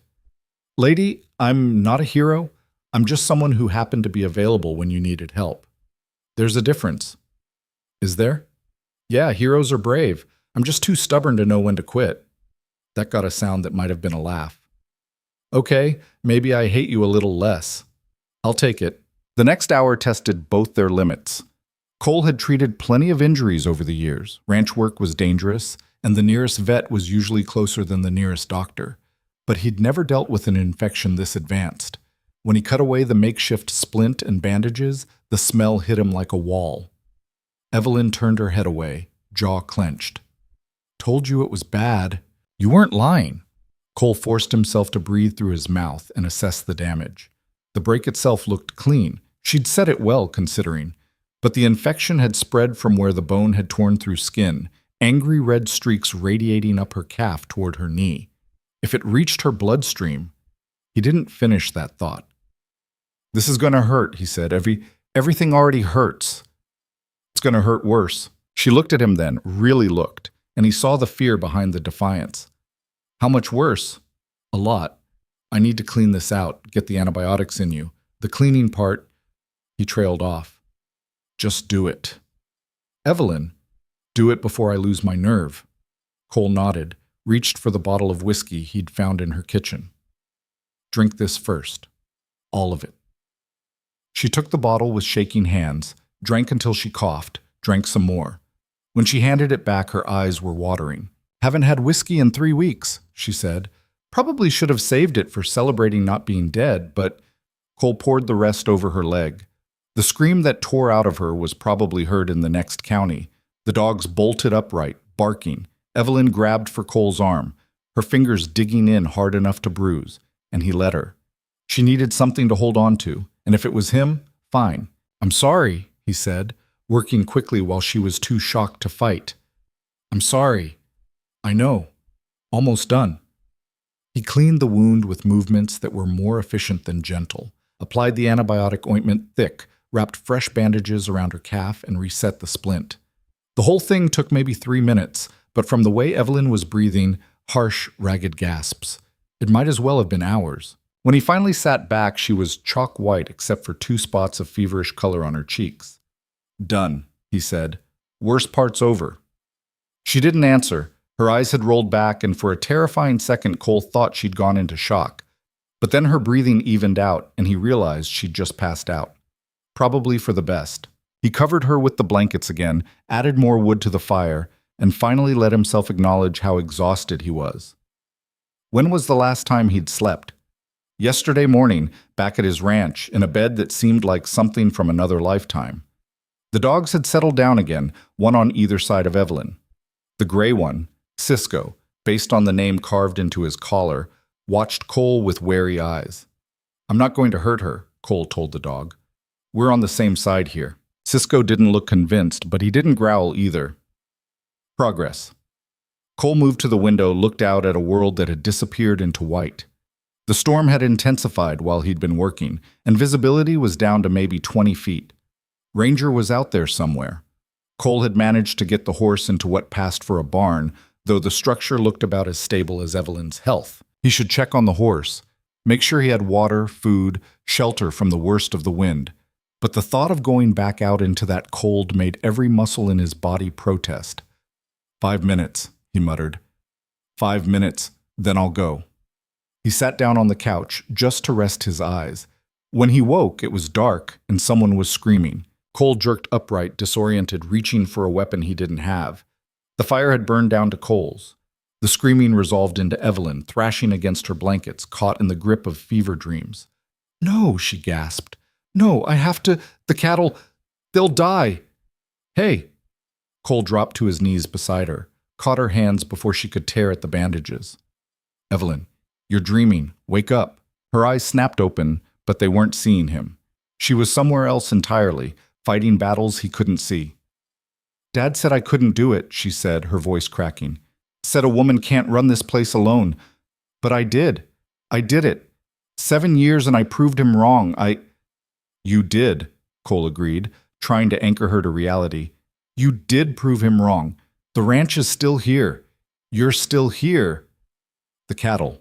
"Lady, I'm not a hero. I'm just someone who happened to be available when you needed help. There's a difference." "Is there?" "Yeah, heroes are brave. I'm just too stubborn to know when to quit." That got a sound that might have been a laugh. "Okay, maybe I hate you a little less. I'll take it." The next hour tested both their limits. Cole had treated plenty of injuries over the years. Ranch work was dangerous, and the nearest vet was usually closer than the nearest doctor. But he'd never dealt with an infection this advanced. When he cut away the makeshift splint and bandages, the smell hit him like a wall. Evelyn turned her head away, jaw clenched. Told you it was bad. You weren't lying. Cole forced himself to breathe through his mouth and assess the damage. The break itself looked clean. She'd set it well, considering. But the infection had spread from where the bone had torn through skin, angry red streaks radiating up her calf toward her knee. If it reached her bloodstream, he didn't finish that thought. This is going to hurt, he said. Everything already hurts. It's going to hurt worse. She looked at him then, really looked, and he saw the fear behind the defiance. How much worse? A lot. I need to clean this out, get the antibiotics in you. The cleaning part, he trailed off. Just do it. Evelyn, do it before I lose my nerve. Cole nodded, reached for the bottle of whiskey he'd found in her kitchen. Drink this first. All of it. She took the bottle with shaking hands, drank until she coughed, drank some more. When she handed it back, her eyes were watering. Haven't had whiskey in 3 weeks, she said. Probably should have saved it for celebrating not being dead, but Cole poured the rest over her leg. The scream that tore out of her was probably heard in the next county. The dogs bolted upright, barking. Evelyn grabbed for Cole's arm, her fingers digging in hard enough to bruise, and he let her. She needed something to hold on to, and if it was him, fine. I'm sorry, he said, working quickly while she was too shocked to fight. I'm sorry. I know. Almost done. He cleaned the wound with movements that were more efficient than gentle, applied the antibiotic ointment thick, wrapped fresh bandages around her calf, and reset the splint. The whole thing took maybe 3 minutes, but from the way Evelyn was breathing, harsh, ragged gasps, it might as well have been hours. When he finally sat back, she was chalk white except for 2 spots of feverish color on her cheeks. Done, he said. Worst part's over. She didn't answer. Her eyes had rolled back, and for a terrifying second, Cole thought she'd gone into shock. But then her breathing evened out, and he realized she'd just passed out. Probably for the best. He covered her with the blankets again, added more wood to the fire, and finally let himself acknowledge how exhausted he was. When was the last time he'd slept? Yesterday morning, back at his ranch, in a bed that seemed like something from another lifetime. The dogs had settled down again, one on either side of Evelyn. The gray one, Cisco, based on the name carved into his collar, watched Cole with wary eyes. I'm not going to hurt her, Cole told the dog. We're on the same side here. Cisco didn't look convinced, but he didn't growl either. Progress. Cole moved to the window, looked out at a world that had disappeared into white. The storm had intensified while he'd been working, and visibility was down to maybe 20 feet. Ranger was out there somewhere. Cole had managed to get the horse into what passed for a barn, though the structure looked about as stable as Evelyn's health. He should check on the horse, make sure he had water, food, shelter from the worst of the wind. But the thought of going back out into that cold made every muscle in his body protest. 5 minutes, he muttered. 5 minutes, then I'll go. He sat down on the couch just to rest his eyes. When he woke, it was dark and someone was screaming. Cole jerked upright, disoriented, reaching for a weapon he didn't have. The fire had burned down to coals. The screaming resolved into Evelyn, thrashing against her blankets, caught in the grip of fever dreams. No, she gasped. No, I have to. The cattle, they'll die. Hey. Cole dropped to his knees beside her, caught her hands before she could tear at the bandages. Evelyn, you're dreaming. Wake up. Her eyes snapped open, but they weren't seeing him. She was somewhere else entirely, fighting battles he couldn't see. Dad said I couldn't do it, she said, her voice cracking. Said a woman can't run this place alone. But I did. I did it. 7 years and I proved him wrong. You did, Cole agreed, trying to anchor her to reality. You did prove him wrong. The ranch is still here. You're still here. The cattle.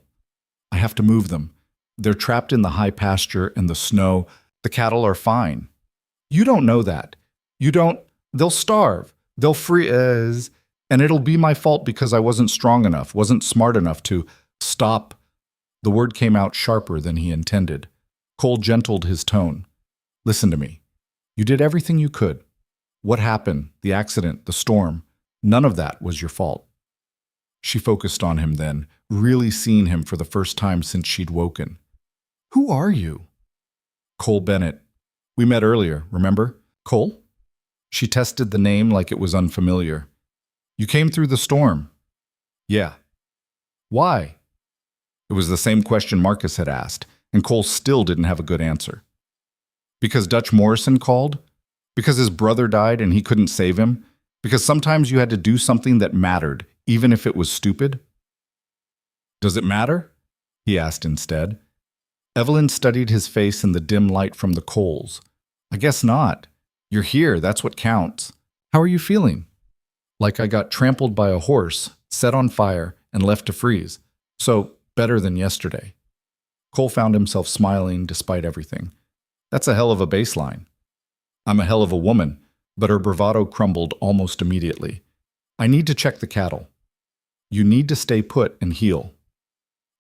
I have to move them. They're trapped in the high pasture and the snow. The cattle are fine. You don't know that. You don't. They'll starve. They'll freeze. And it'll be my fault because I wasn't strong enough, wasn't smart enough to stop. The word came out sharper than he intended. Cole gentled his tone. Listen to me. You did everything you could. What happened, the accident, the storm, none of that was your fault. She focused on him then, really seeing him for the first time since she'd woken. Who are you? Cole Bennett. We met earlier, remember? Cole? She tested the name like it was unfamiliar. You came through the storm. Yeah. Why? It was the same question Marcus had asked, and Cole still didn't have a good answer. Because Dutch Morrison called? Because his brother died and he couldn't save him? Because sometimes you had to do something that mattered, even if it was stupid? Does it matter? He asked instead. Evelyn studied his face in the dim light from the coals. I guess not. You're here, that's what counts. How are you feeling? Like I got trampled by a horse, set on fire, and left to freeze. So, better than yesterday. Cole found himself smiling despite everything. That's a hell of a baseline. I'm a hell of a woman, but her bravado crumbled almost immediately. I need to check the cattle. You need to stay put and heal.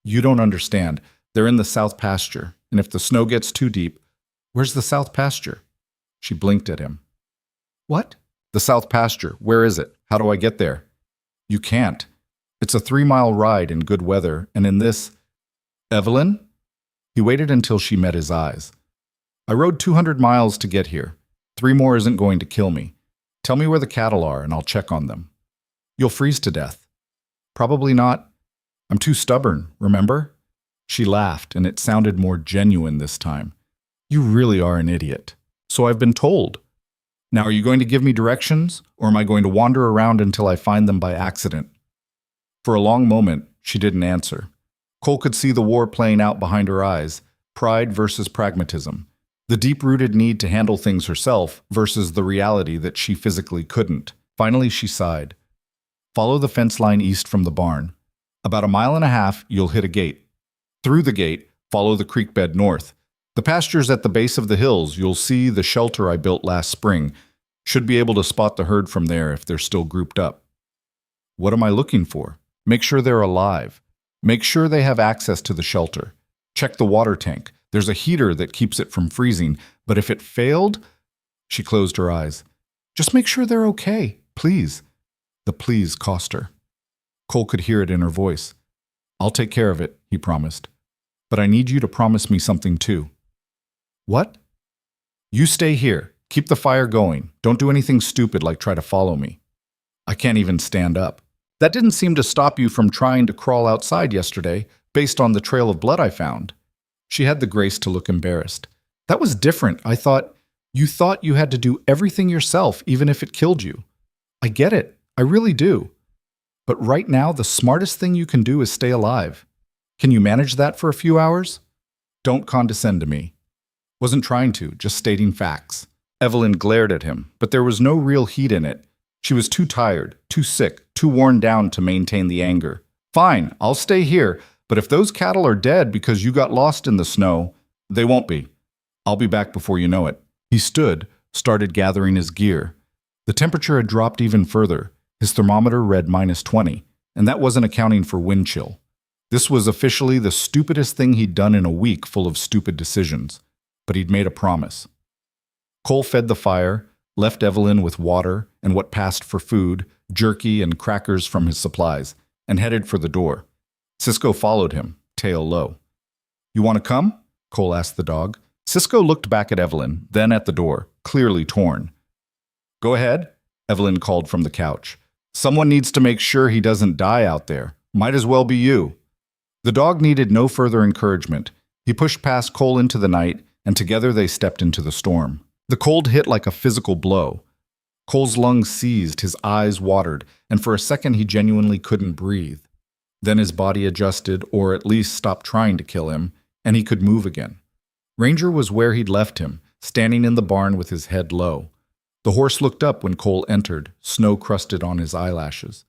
You don't understand. They're in the south pasture, and if the snow gets too deep, where's the south pasture? She blinked at him. What? The south pasture. Where is it? How do I get there? You can't. It's a 3-mile ride in good weather, and in this... Evelyn? He waited until she met his eyes. I rode 200 miles to get here. 3 more isn't going to kill me. Tell me where the cattle are, and I'll check on them. You'll freeze to death. Probably not. I'm too stubborn, remember? She laughed, and it sounded more genuine this time. You really are an idiot. So I've been told. Now are you going to give me directions, or am I going to wander around until I find them by accident? For a long moment, she didn't answer. Cole could see the war playing out behind her eyes, pride versus pragmatism, the deep-rooted need to handle things herself versus the reality that she physically couldn't. Finally, she sighed. Follow the fence line east from the barn. About 1.5 miles, you'll hit a gate. Through the gate, follow the creek bed north. The pastures at the base of the hills, you'll see the shelter I built last spring. Should be able to spot the herd from there if they're still grouped up. What am I looking for? Make sure they're alive. Make sure they have access to the shelter. Check the water tank. There's a heater that keeps it from freezing, but if it failed... She closed her eyes. Just make sure they're okay, please. The please cost her. Cole could hear it in her voice. I'll take care of it, he promised. But I need you to promise me something too. What? You stay here. Keep the fire going. Don't do anything stupid like try to follow me. I can't even stand up. That didn't seem to stop you from trying to crawl outside yesterday, based on the trail of blood I found. She had the grace to look embarrassed. That was different. You thought you had to do everything yourself, even if it killed you. I get it. I really do. But right now, the smartest thing you can do is stay alive. Can you manage that for a few hours? Don't condescend to me. Wasn't trying to, just stating facts. Evelyn glared at him, but there was no real heat in it. She was too tired, too sick, too worn down to maintain the anger. Fine, I'll stay here, but if those cattle are dead because you got lost in the snow, they won't be. I'll be back before you know it. He stood, started gathering his gear. The temperature had dropped even further. His thermometer read -20, and that wasn't accounting for wind chill. This was officially the stupidest thing he'd done in a week full of stupid decisions. But he'd made a promise. Cole fed the fire, left Evelyn with water and what passed for food, jerky and crackers from his supplies, and headed for the door. Cisco followed him, tail low. You want to come? Cole asked the dog. Cisco looked back at Evelyn, then at the door, clearly torn. Go ahead, Evelyn called from the couch. Someone needs to make sure he doesn't die out there. Might as well be you. The dog needed no further encouragement. He pushed past Cole into the night, and together they stepped into the storm. The cold hit like a physical blow. Cole's lungs seized, his eyes watered, and for a second he genuinely couldn't breathe. Then his body adjusted, or at least stopped trying to kill him, and he could move again. Ranger was where he'd left him, standing in the barn with his head low. The horse looked up when Cole entered, snow crusted on his eyelashes.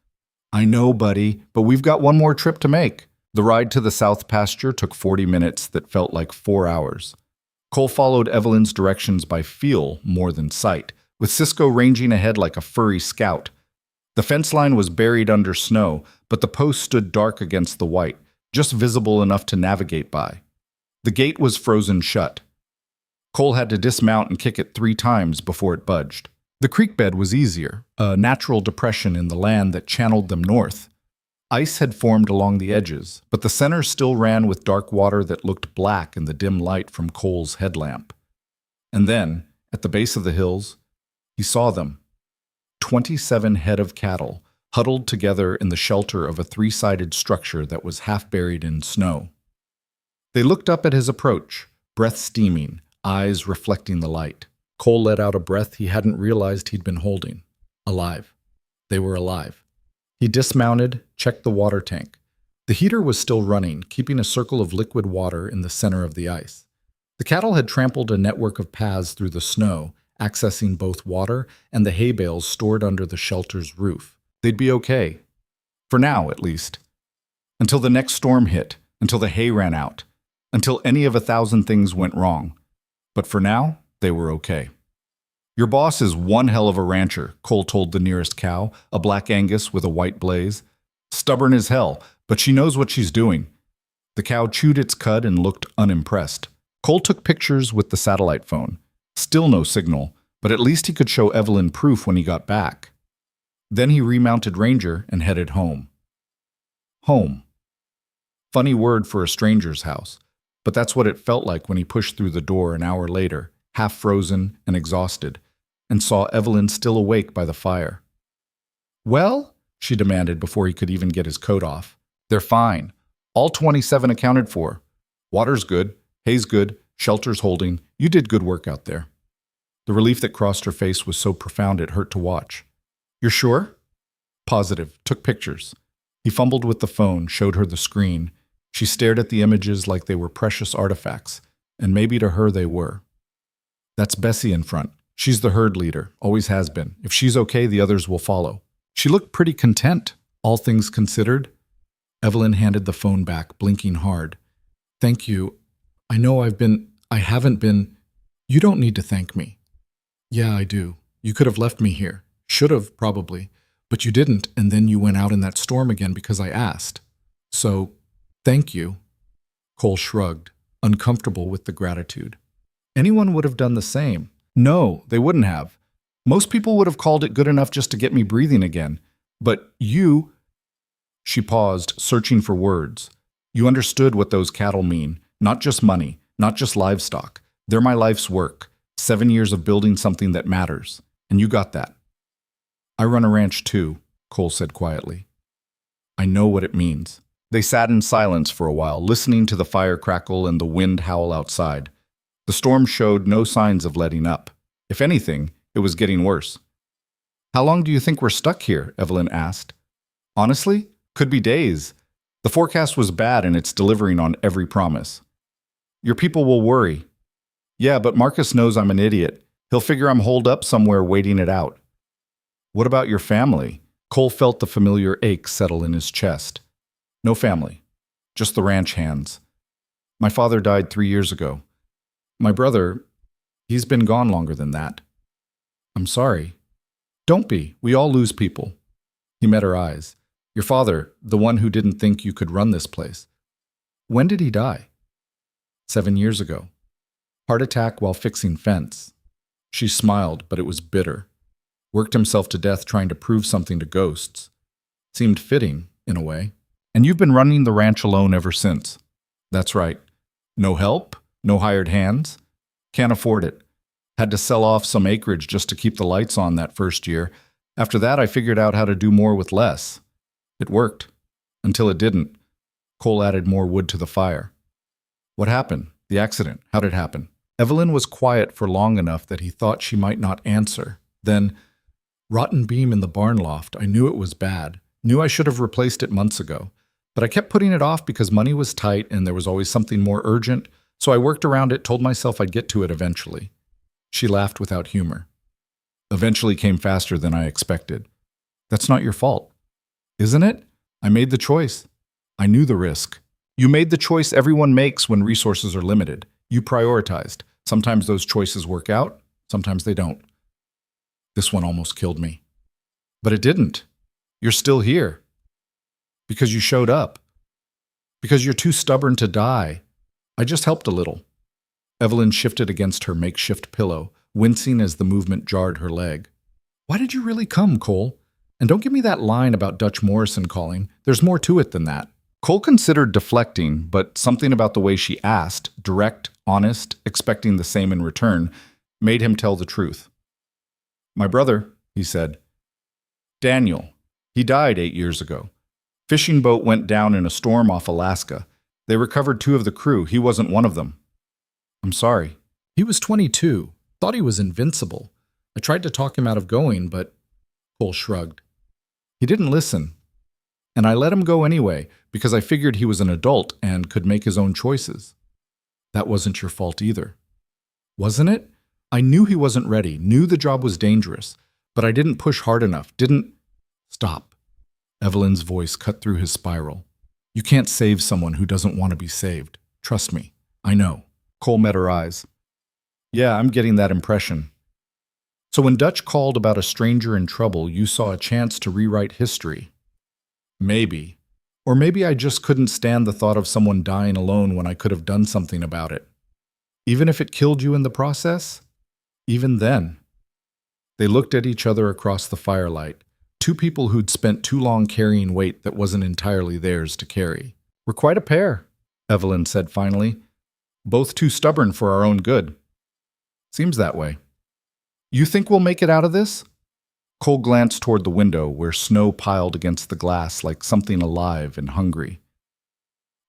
I know, buddy, but we've got one more trip to make. The ride to the south pasture took 40 minutes that felt like 4 hours. Cole followed Evelyn's directions by feel more than sight, with Cisco ranging ahead like a furry scout. The fence line was buried under snow, but the post stood dark against the white, just visible enough to navigate by. The gate was frozen shut. Cole had to dismount and kick it 3 times before it budged. The creek bed was easier, a natural depression in the land that channeled them north. Ice had formed along the edges, but the center still ran with dark water that looked black in the dim light from Cole's headlamp. And then, at the base of the hills, he saw them. 27 head of cattle, huddled together in the shelter of a three-sided structure that was half buried in snow. They looked up at his approach, breath steaming, eyes reflecting the light. Cole let out a breath he hadn't realized he'd been holding. Alive. They were alive. He dismounted, checked the water tank. The heater was still running, keeping a circle of liquid water in the center of the ice. The cattle had trampled a network of paths through the snow, accessing both water and the hay bales stored under the shelter's roof. They'd be okay. For now, at least. Until the next storm hit, until the hay ran out, until any of 1,000 things went wrong. But for now, they were okay. Your boss is one hell of a rancher, Cole told the nearest cow, a black Angus with a white blaze. Stubborn as hell, but she knows what she's doing. The cow chewed its cud and looked unimpressed. Cole took pictures with the satellite phone. Still no signal, but at least he could show Evelyn proof when he got back. Then he remounted Ranger and headed home. Home. Funny word for a stranger's house, but that's what it felt like when he pushed through the door an hour later, half frozen and exhausted, and saw Evelyn still awake by the fire. "Well?" she demanded before he could even get his coat off. "They're fine. All 27 accounted for. Water's good, hay's good, shelter's holding. You did good work out there." The relief that crossed her face was so profound it hurt to watch. "You're sure?" "Positive. Took pictures." He fumbled with the phone, showed her the screen. She stared at the images like they were precious artifacts, and maybe to her they were. "That's Bessie in front. She's the herd leader, always has been. If she's okay, the others will follow." She looked pretty content, all things considered. Evelyn handed the phone back, blinking hard. "Thank you. I know I haven't been. You don't need to thank me." "Yeah, I do. You could have left me here. Should have, probably. But you didn't, and then you went out in that storm again because I asked. So, thank you." Cole shrugged, uncomfortable with the gratitude. Anyone would have done the same. No, they wouldn't have. Most people would have called it good enough just to get me breathing again. But you... She paused, searching for words. "You understood what those cattle mean. Not just money, not just livestock. They're my life's work. 7 years of building something that matters. And you got that." "I run a ranch too," Cole said quietly. "I know what it means." They sat in silence for a while, listening to the fire crackle and the wind howl outside. The storm showed no signs of letting up. If anything, it was getting worse. "How long do you think we're stuck here?" Evelyn asked. "Honestly, could be days. The forecast was bad and it's delivering on every promise." "Your people will worry." "Yeah, but Marcus knows I'm an idiot. He'll figure I'm holed up somewhere waiting it out." "What about your family?" Cole felt the familiar ache settle in his chest. "No family. Just the ranch hands. My father died 3 years ago. My brother, he's been gone longer than that." "I'm sorry." "Don't be. We all lose people." He met her eyes. "Your father, the one who didn't think you could run this place. When did he die?" 7 years ago. Heart attack while fixing fence." She smiled, but it was bitter. Worked himself to death trying to prove something to ghosts. Seemed fitting, in a way. "And you've been running the ranch alone ever since." "That's right. No help? No hired hands? Can't afford it. Had to sell off some acreage just to keep the lights on that first year. After that, I figured out how to do more with less. It worked. Until it didn't." Cole added more wood to the fire. "What happened? The accident? How'd it happen?" Evelyn was quiet for long enough that he thought she might not answer. Then, "Rotten beam in the barn loft. I knew it was bad. Knew I should have replaced it months ago. But I kept putting it off because money was tight and there was always something more urgent, so I worked around it, told myself I'd get to it eventually." She laughed without humor. "Eventually came faster than I expected." "That's not your fault." "Isn't it? I made the choice. I knew the risk." "You made the choice everyone makes when resources are limited. You prioritized. Sometimes those choices work out, sometimes they don't." "This one almost killed me." "But it didn't. You're still here. Because you showed up. Because you're too stubborn to die. I just helped a little." Evelyn shifted against her makeshift pillow, wincing as the movement jarred her leg. "Why did you really come, Cole? And don't give me that line about Dutch Morrison calling. There's more to it than that." Cole considered deflecting, but something about the way she asked, direct, honest, expecting the same in return, made him tell the truth. "My brother," he said. "Daniel. He died 8 years ago. Fishing boat went down in a storm off Alaska. They recovered 2 of the crew. He wasn't one of them. I'm sorry. He was 22. Thought he was invincible. I tried to talk him out of going, but Cole shrugged. He didn't listen. And I let him go anyway, because I figured he was an adult and could make his own choices. That wasn't your fault either. Wasn't it? I knew he wasn't ready, knew the job was dangerous, but I didn't push hard enough, didn't... Stop. Evelyn's voice cut through his spiral. You can't save someone who doesn't want to be saved. Trust me. I know. Cole met her eyes. Yeah, I'm getting that impression. So when Dutch called about a stranger in trouble, you saw a chance to rewrite history. Maybe. Or maybe I just couldn't stand the thought of someone dying alone when I could have done something about it. Even if it killed you in the process? Even then. They looked at each other across the firelight. 2 people who'd spent too long carrying weight that wasn't entirely theirs to carry. We're quite a pair, Evelyn said finally. Both too stubborn for our own good. Seems that way. You think we'll make it out of this? Cole glanced toward the window where snow piled against the glass like something alive and hungry.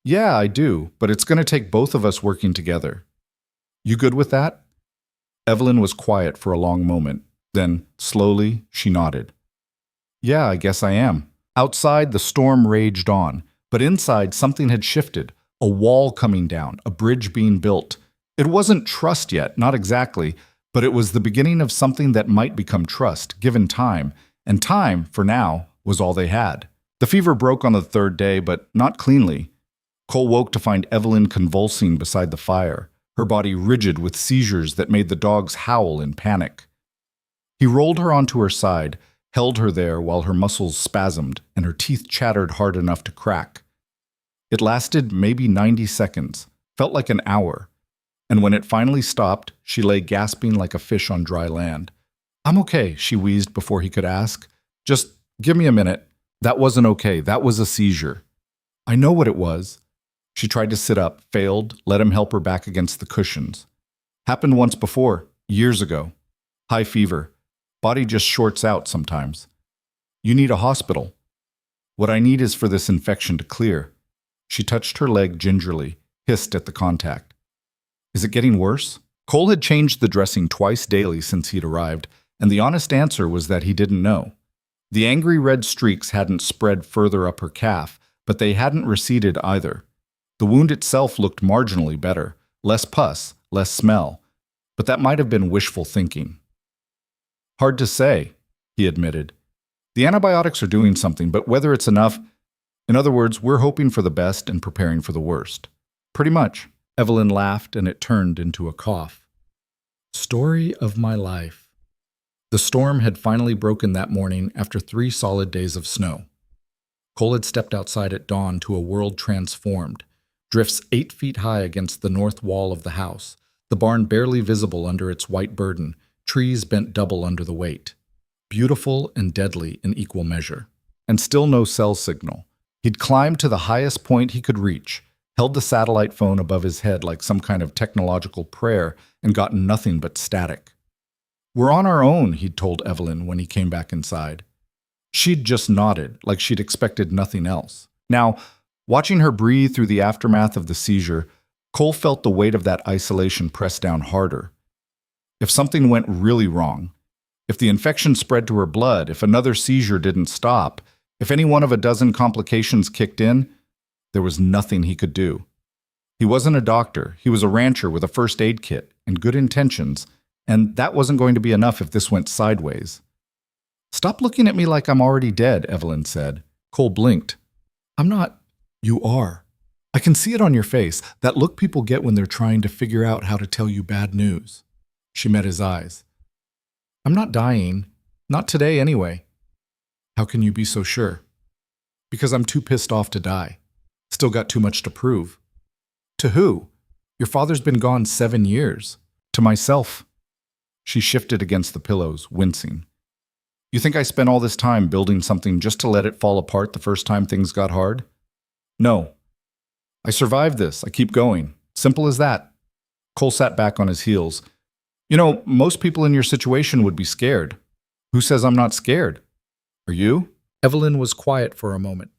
Yeah, I do, but it's going to take both of us working together. You good with that? Evelyn was quiet for a long moment. Then, slowly, she nodded. Yeah, I guess I am. Outside, the storm raged on, but inside something had shifted. A wall coming down, a bridge being built. It wasn't trust yet, not exactly, but it was the beginning of something that might become trust, given time, and time, for now, was all they had. The fever broke on the 3rd day, but not cleanly. Cole woke to find Evelyn convulsing beside the fire, her body rigid with seizures that made the dogs howl in panic. He rolled her onto her side, held her there while her muscles spasmed and her teeth chattered hard enough to crack. It lasted maybe 90 seconds, felt like an hour, and when it finally stopped, she lay gasping like a fish on dry land. I'm okay, she wheezed before he could ask. Just give me a minute. That wasn't okay, that was a seizure. I know what it was. She tried to sit up, failed, let him help her back against the cushions. Happened once before, years ago. High fever. Body just shorts out sometimes. You need a hospital. What I need is for this infection to clear. She touched her leg gingerly, hissed at the contact. Is it getting worse? Cole had changed the dressing twice daily since he'd arrived, and the honest answer was that he didn't know. The angry red streaks hadn't spread further up her calf, but they hadn't receded either. The wound itself looked marginally better, less pus, less smell, but that might have been wishful thinking. Hard to say, he admitted. The antibiotics are doing something, but whether it's enough... In other words, we're hoping for the best and preparing for the worst. Pretty much. Evelyn laughed, and it turned into a cough. Story of my life. The storm had finally broken that morning after 3 solid days of snow. Cole had stepped outside at dawn to a world transformed. Drifts 8 feet high against the north wall of the house, the barn barely visible under its white burden, trees bent double under the weight. Beautiful and deadly in equal measure. And still no cell signal. He'd climbed to the highest point he could reach, held the satellite phone above his head like some kind of technological prayer, and gotten nothing but static. We're on our own, he'd told Evelyn when he came back inside. She'd just nodded, like she'd expected nothing else. Now, watching her breathe through the aftermath of the seizure, Cole felt the weight of that isolation press down harder. If something went really wrong, if the infection spread to her blood, if another seizure didn't stop, if any one of a dozen complications kicked in, there was nothing he could do. He wasn't a doctor, he was a rancher with a first aid kit and good intentions, and that wasn't going to be enough if this went sideways. Stop looking at me like I'm already dead, Evelyn said. Cole blinked. I'm not. You are. I can see it on your face, that look people get when they're trying to figure out how to tell you bad news. She met his eyes. I'm not dying. Not today, anyway. How can you be so sure? Because I'm too pissed off to die. Still got too much to prove. To who? Your father's been gone 7 years. To myself. She shifted against the pillows, wincing. You think I spent all this time building something just to let it fall apart the first time things got hard? No. I survived this. I keep going. Simple as that. Cole sat back on his heels. You know, most people in your situation would be scared. Who says I'm not scared? Are you? Evelyn was quiet for a moment.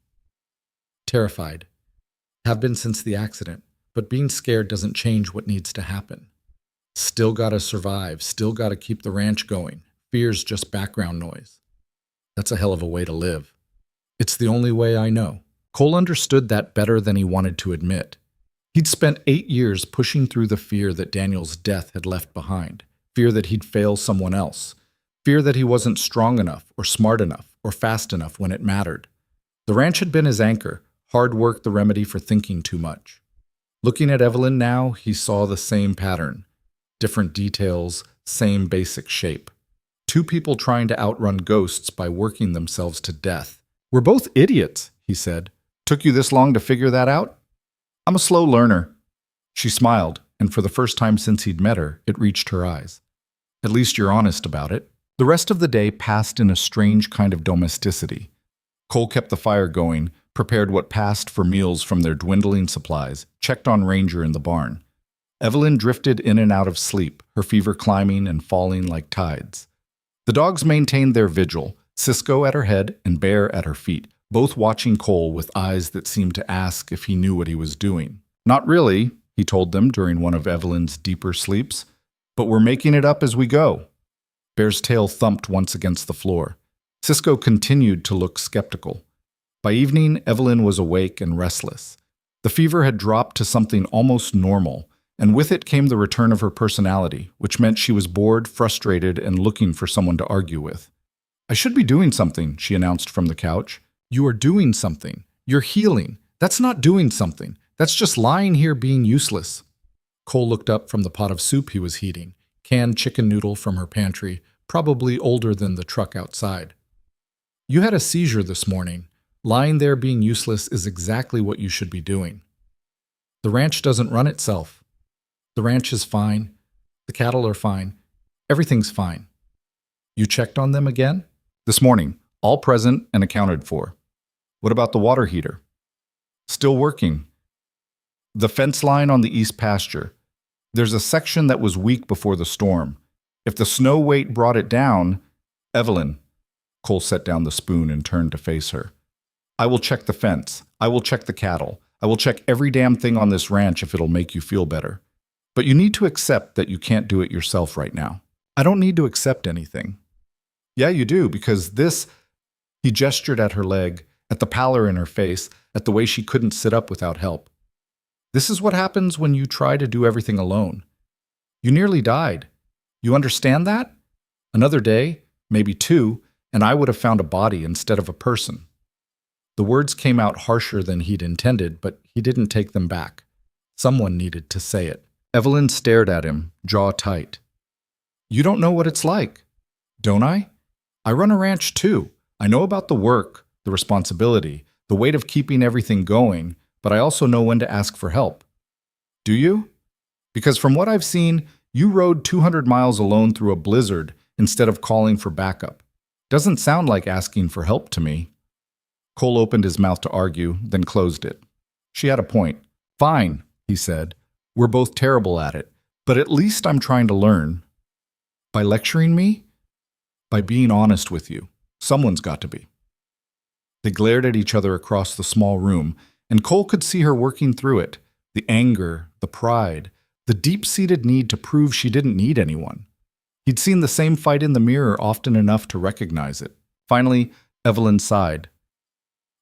Terrified. Have been since the accident, but being scared doesn't change what needs to happen. Still gotta survive, still gotta keep the ranch going. Fear's just background noise. That's a hell of a way to live. It's the only way I know. Cole understood that better than he wanted to admit. He'd spent 8 years pushing through the fear that Daniel's death had left behind, fear that he'd fail someone else, fear that he wasn't strong enough or smart enough or fast enough when it mattered. The ranch had been his anchor, hard work the remedy for thinking too much. Looking at Evelyn now, he saw the same pattern. Different details, same basic shape. Two people trying to outrun ghosts by working themselves to death. "We're both idiots," he said. "Took you this long to figure that out?" "I'm a slow learner." She smiled, and for the first time since he'd met her, it reached her eyes. "At least you're honest about it." The rest of the day passed in a strange kind of domesticity. Cole kept the fire going, prepared what passed for meals from their dwindling supplies, checked on Ranger in the barn. Evelyn drifted in and out of sleep, her fever climbing and falling like tides. The dogs maintained their vigil, Cisco at her head and Bear at her feet, both watching Cole with eyes that seemed to ask if he knew what he was doing. "Not really," he told them during one of Evelyn's deeper sleeps, "but we're making it up as we go." Bear's tail thumped once against the floor. Cisco continued to look skeptical. By evening, Evelyn was awake and restless. The fever had dropped to something almost normal, and with it came the return of her personality, which meant she was bored, frustrated, and looking for someone to argue with. "I should be doing something," she announced from the couch. "You are doing something. You're healing. That's not doing something. That's just lying here being useless." Cole looked up from the pot of soup he was heating, canned chicken noodle from her pantry, probably older than the truck outside. "You had a seizure this morning. Lying there being useless is exactly what you should be doing. The ranch doesn't run itself. The ranch is fine. The cattle are fine. Everything's fine." "You checked on them again?" "This morning. All present and accounted for." "What about the water heater?" "Still working." "The fence line on the east pasture. There's a section that was weak before the storm. If the snow weight brought it down..." "Evelyn." Cole set down the spoon and turned to face her. "I will check the fence. I will check the cattle. I will check every damn thing on this ranch if it'll make you feel better. But you need to accept that you can't do it yourself right now." "I don't need to accept anything." "Yeah, you do, because this..." He gestured at her leg, at the pallor in her face, at the way she couldn't sit up without help. "This is what happens when you try to do everything alone. You nearly died. You understand that? Another day, maybe 2, and I would have found a body instead of a person." The words came out harsher than he'd intended, but he didn't take them back. Someone needed to say it. Evelyn stared at him, jaw tight. "You don't know what it's like." "Don't I? I run a ranch too. I know about the work, the responsibility, the weight of keeping everything going, but I also know when to ask for help." "Do you? Because from what I've seen, you rode 200 miles alone through a blizzard instead of calling for backup. Doesn't sound like asking for help to me." Cole opened his mouth to argue, then closed it. She had a point. "Fine," he said. "We're both terrible at it, but at least I'm trying to learn." "By lecturing me?" "By being honest with you. Someone's got to be." They glared at each other across the small room, and Cole could see her working through it, the anger, the pride, the deep-seated need to prove she didn't need anyone. He'd seen the same fight in the mirror often enough to recognize it. Finally, Evelyn sighed.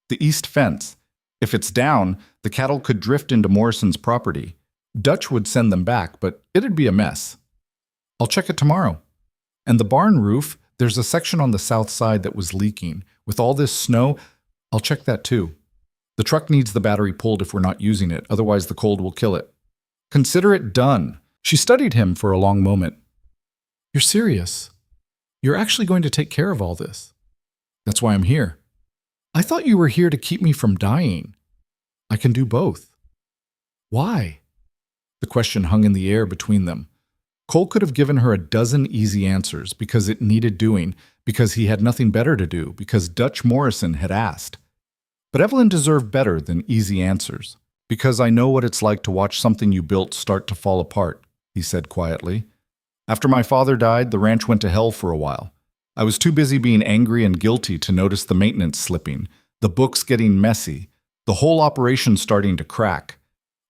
"The east fence. If it's down, the cattle could drift into Morrison's property. Dutch would send them back, but it'd be a mess." "I'll check it tomorrow." "And the barn roof, there's a section on the south side that was leaking. With all this snow, I'll check that too. The truck needs the battery pulled if we're not using it, otherwise the cold will kill it." "Consider it done." She studied him for a long moment. "You're serious? You're actually going to take care of all this?" "That's why I'm here." "I thought you were here to keep me from dying." "I can do both." "Why?" The question hung in the air between them. Cole could have given her a dozen easy answers, because it needed doing, because he had nothing better to do, because Dutch Morrison had asked. But Evelyn deserved better than easy answers. "Because I know what it's like to watch something you built start to fall apart," he said quietly. "After my father died, the ranch went to hell for a while. I was too busy being angry and guilty to notice the maintenance slipping, the books getting messy, the whole operation starting to crack.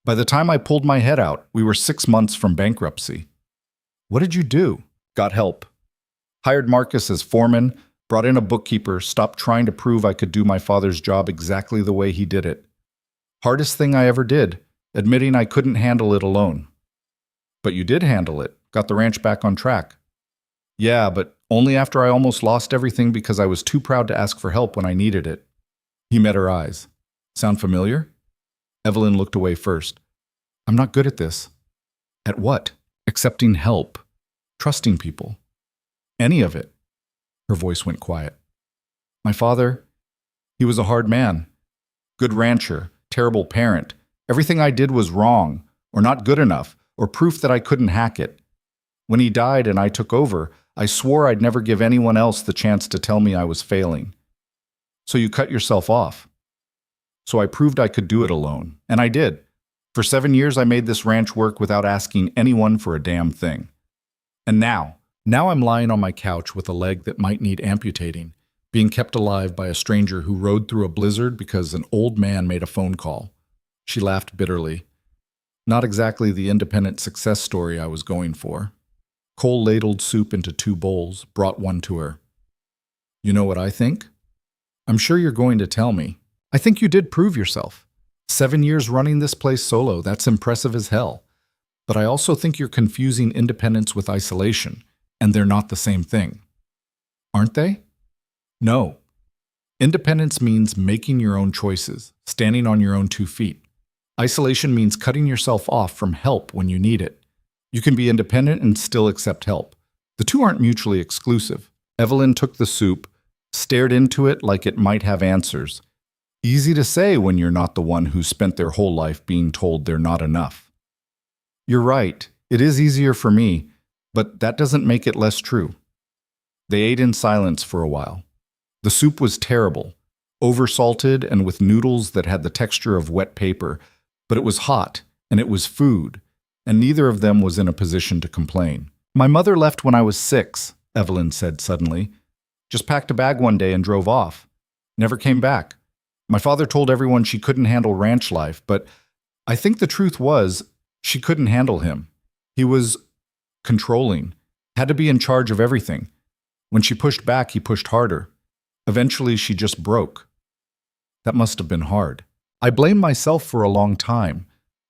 By the time I pulled my head out, we were 6 months from bankruptcy. What did you do? Got help. Hired Marcus as foreman, brought in a bookkeeper, stopped trying to prove I could do my father's job exactly the way he did it. Hardest thing I ever did, admitting I couldn't handle it alone. But you did handle it, got the ranch back on track. Yeah, but only after I almost lost everything because I was too proud to ask for help when I needed it. He met her eyes. Sound familiar? Evelyn looked away first. I'm not good at this. At what? Accepting help. Trusting people. Any of it. Her voice went quiet. My father, he was a hard man. Good rancher, terrible parent. Everything I did was wrong, or not good enough, or proof that I couldn't hack it. When he died and I took over, I swore I'd never give anyone else the chance to tell me I was failing. So you cut yourself off. So I proved I could do it alone, and I did. For 7 years I made this ranch work without asking anyone for a damn thing. And now I'm lying on my couch with a leg that might need amputating, being kept alive by a stranger who rode through a blizzard because an old man made a phone call. She laughed bitterly. Not exactly the independent success story I was going for. Cole ladled soup into 2 bowls, brought one to her. You know what I think? I'm sure you're going to tell me. I think you did prove yourself. 7 years running this place solo, that's impressive as hell. But I also think you're confusing independence with isolation, and they're not the same thing. Aren't they? No. Independence means making your own choices, standing on your own 2 feet. Isolation means cutting yourself off from help when you need it. You can be independent and still accept help. The two aren't mutually exclusive. Evelyn took the soup, stared into it like it might have answers. Easy to say when you're not the one who spent their whole life being told they're not enough. You're right, it is easier for me, but that doesn't make it less true. They ate in silence for a while. The soup was terrible, oversalted and with noodles that had the texture of wet paper, but it was hot, and it was food, and neither of them was in a position to complain. My mother left when I was 6, Evelyn said suddenly. Just packed a bag one day and drove off. Never came back. My father told everyone she couldn't handle ranch life, but I think the truth was she couldn't handle him. He was controlling, had to be in charge of everything. When she pushed back, he pushed harder. Eventually, she just broke. That must have been hard. I blamed myself for a long time.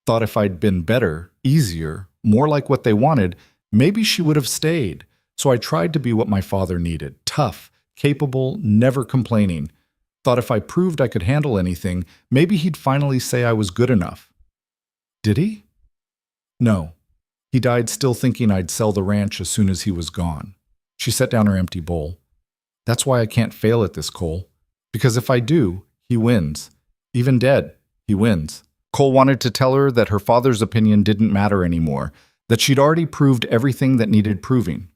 Thought if I'd been better, easier, more like what they wanted, maybe she would have stayed. So I tried to be what my father needed, tough, capable, never complaining. Thought if I proved I could handle anything, maybe he'd finally say I was good enough. Did he? No. He died still thinking I'd sell the ranch as soon as he was gone. She set down her empty bowl. That's why I can't fail at this, Cole. Because if I do, he wins. Even dead, he wins. Cole wanted to tell her that her father's opinion didn't matter anymore, that she'd already proved everything that needed proving.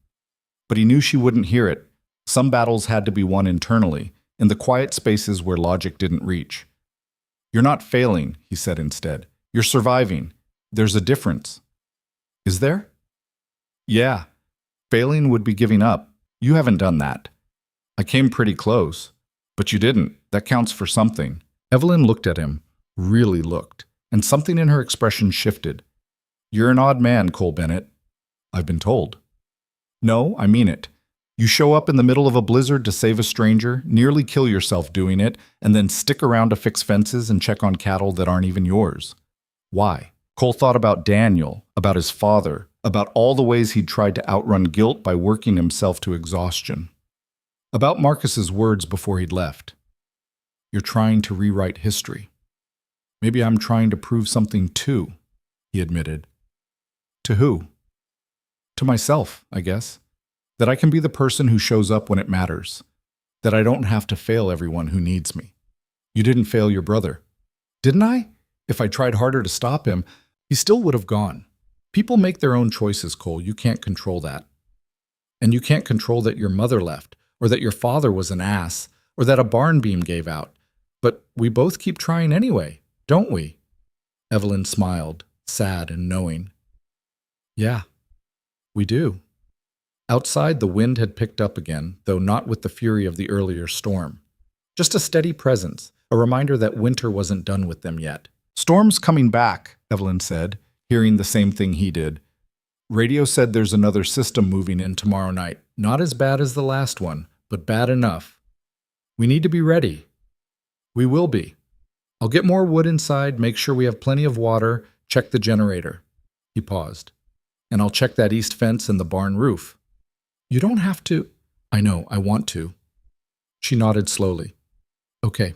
But he knew she wouldn't hear it. Some battles had to be won internally, in the quiet spaces where logic didn't reach. You're not failing, he said instead. You're surviving. There's a difference. Is there? Yeah. Failing would be giving up. You haven't done that. I came pretty close. But you didn't. That counts for something. Evelyn looked at him, really looked, and something in her expression shifted. You're an odd man, Cole Bennett. I've been told. No, I mean it. You show up in the middle of a blizzard to save a stranger, nearly kill yourself doing it, and then stick around to fix fences and check on cattle that aren't even yours. Why? Cole thought about Daniel, about his father, about all the ways he'd tried to outrun guilt by working himself to exhaustion. About Marcus's words before he'd left. You're trying to rewrite history. Maybe I'm trying to prove something too, he admitted. To who? To myself, I guess. That I can be the person who shows up when it matters. That I don't have to fail everyone who needs me. You didn't fail your brother. Didn't I? If I tried harder to stop him, he still would have gone. People make their own choices, Cole. You can't control that. And you can't control that your mother left, or that your father was an ass, or that a barn beam gave out. But we both keep trying anyway, don't we? Evelyn smiled, sad and knowing. Yeah, we do. Outside, the wind had picked up again, though not with the fury of the earlier storm. Just a steady presence, a reminder that winter wasn't done with them yet. "Storm's coming back," Evelyn said, hearing the same thing he did. "Radio said there's another system moving in tomorrow night. Not as bad as the last one, but bad enough. We need to be ready." "We will be. I'll get more wood inside, make sure we have plenty of water, check the generator." He paused. "And I'll check that east fence and the barn roof." "You don't have to." "I know, I want to." She nodded slowly. "Okay,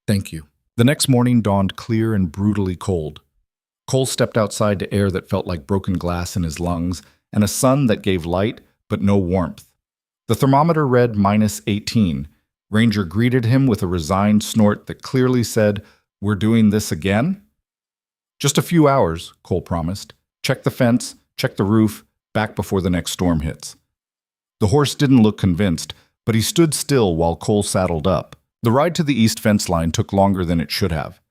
thank you." The next morning dawned clear and brutally cold. Cole stepped outside to air that felt like broken glass in his lungs and a sun that gave light but no warmth. The thermometer read -18. Ranger greeted him with a resigned snort that clearly said, "We're doing this again?" "Just a few hours," Cole promised. "Check the fence, check the roof, back before the next storm hits." The horse didn't look convinced, but he stood still while Cole saddled up. The ride to the east fence line took longer than it should have.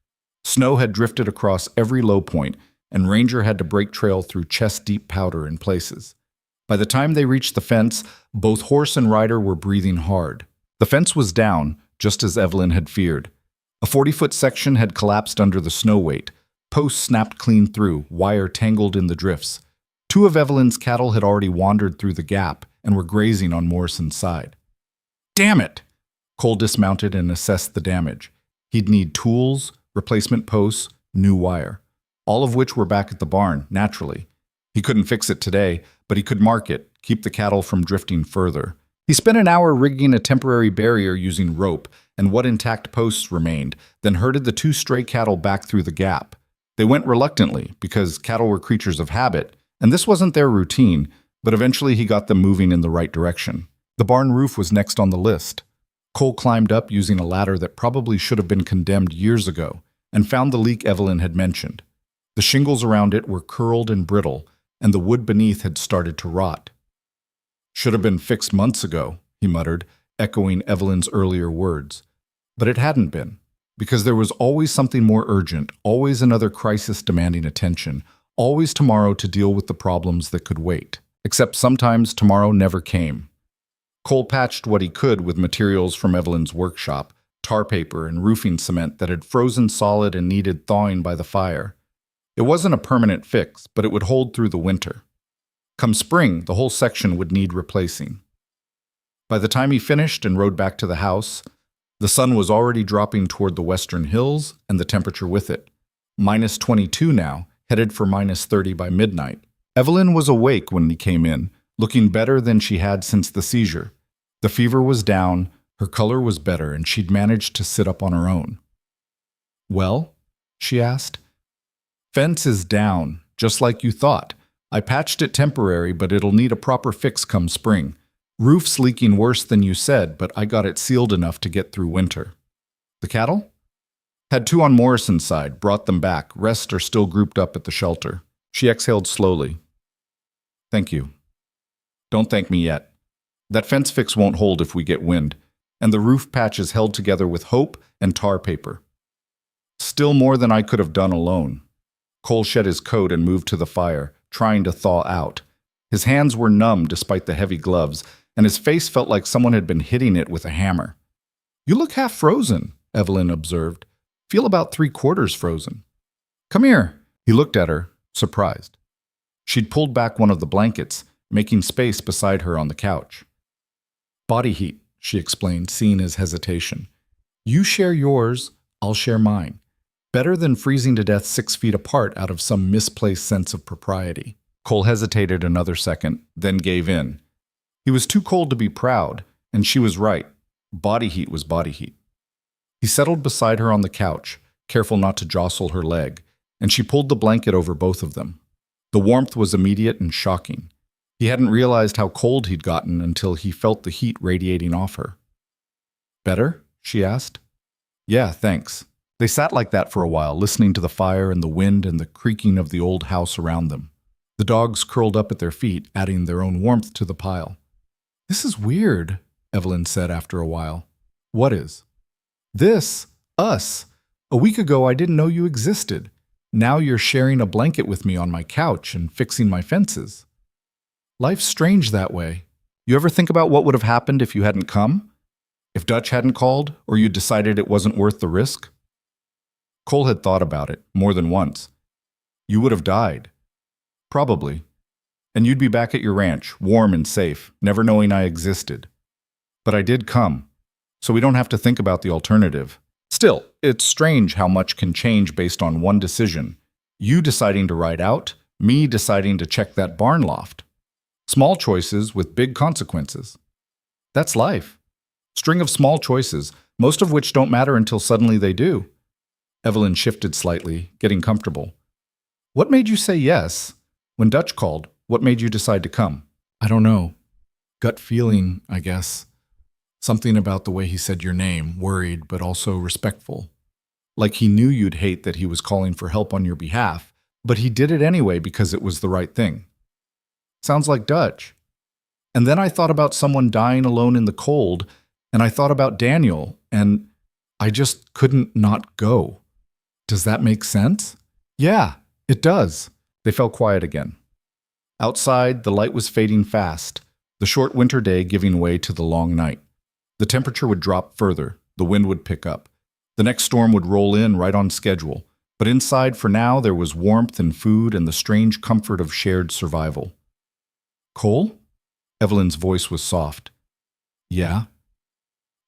Snow had drifted across every low point, and Ranger had to break trail through chest-deep powder in places. By the time they reached the fence, both horse and rider were breathing hard. The fence was down, just as Evelyn had feared. A 40-foot section had collapsed under the snow weight. Posts snapped clean through, wire tangled in the drifts. Two of Evelyn's cattle had already wandered through the gap and were grazing on Morrison's side. "Damn it!" Cole dismounted and assessed the damage. He'd need tools, replacement posts, new wire, all of which were back at the barn, naturally. He couldn't fix it today, but he could mark it, keep the cattle from drifting further. He spent an hour rigging a temporary barrier using rope and what intact posts remained, then herded the two stray cattle back through the gap. They went reluctantly, because cattle were creatures of habit, and this wasn't their routine, but eventually he got them moving in the right direction. The barn roof was next on the list. Cole climbed up using a ladder that probably should have been condemned years ago, and found the leak Evelyn had mentioned. The shingles around it were curled and brittle, and the wood beneath had started to rot. "Should have been fixed months ago," he muttered, echoing Evelyn's earlier words. But it hadn't been, because there was always something more urgent, always another crisis demanding attention, always tomorrow to deal with the problems that could wait. Except sometimes tomorrow never came. Cole patched what he could with materials from Evelyn's workshop, tar paper and roofing cement that had frozen solid and needed thawing by the fire. It wasn't a permanent fix, but it would hold through the winter. Come spring, the whole section would need replacing. By the time he finished and rode back to the house, the sun was already dropping toward the western hills and the temperature with it. -22 now, headed for -30 by midnight. Evelyn was awake when he came in, looking better than she had since the seizure. The fever was down, her color was better, and she'd managed to sit up on her own. "Well?" she asked. "Fence is down, just like you thought. I patched it temporary, but it'll need a proper fix come spring. Roof's leaking worse than you said, but I got it sealed enough to get through winter." "The cattle?" "Had two on Morrison's side, brought them back. Rest are still grouped up at the shelter." She exhaled slowly. "Thank you." "Don't thank me yet. That fence fix won't hold if we get wind, and the roof patch is held together with hope and tar paper. Still more than I could have done alone." Cole shed his coat and moved to the fire, trying to thaw out. His hands were numb despite the heavy gloves, and his face felt like someone had been hitting it with a hammer. "You look half frozen," Evelyn observed. "Feel about 3/4 frozen." "Come here." He looked at her, surprised. She'd pulled back one of the blankets, making space beside her on the couch. "Body heat," she explained, seeing his hesitation. "You share yours, I'll share mine. Better than freezing to death 6 feet apart out of some misplaced sense of propriety." Cole hesitated another second, then gave in. He was too cold to be proud, and she was right. Body heat was body heat. He settled beside her on the couch, careful not to jostle her leg, and she pulled the blanket over both of them. The warmth was immediate and shocking. He hadn't realized how cold he'd gotten until he felt the heat radiating off her. "Better?" she asked. "Yeah, thanks." They sat like that for a while, listening to the fire and the wind and the creaking of the old house around them. The dogs curled up at their feet, adding their own warmth to the pile. "This is weird," Evelyn said after a while. "What is?" "This. Us. A week ago I didn't know you existed. Now you're sharing a blanket with me on my couch and fixing my fences. Life's strange that way." You ever think about what would have happened if you hadn't come? If Dutch hadn't called, or you decided it wasn't worth the risk? Cole had thought about it more than once. You would have died. Probably. And you'd be back at your ranch, warm and safe, never knowing I existed. But I did come, so we don't have to think about the alternative. Still, it's strange how much can change based on one decision. You deciding to ride out, me deciding to check that barn loft. Small choices with big consequences. That's life. String of small choices, most of which don't matter until suddenly they do. Evelyn shifted slightly, getting comfortable. What made you say yes? When Dutch called, what made you decide to come? I don't know. Gut feeling, I guess. Something about the way he said your name, worried but also respectful. Like he knew you'd hate that he was calling for help on your behalf, but he did it anyway because it was the right thing. Sounds like Dutch. And then I thought about someone dying alone in the cold, and I thought about Daniel, and I just couldn't not go. Does that make sense? Yeah, it does. They fell quiet again. Outside, the light was fading fast, the short winter day giving way to the long night. The temperature would drop further, the wind would pick up. The next storm would roll in right on schedule, but inside for now there was warmth and food and the strange comfort of shared survival. Cole? Evelyn's voice was soft. Yeah?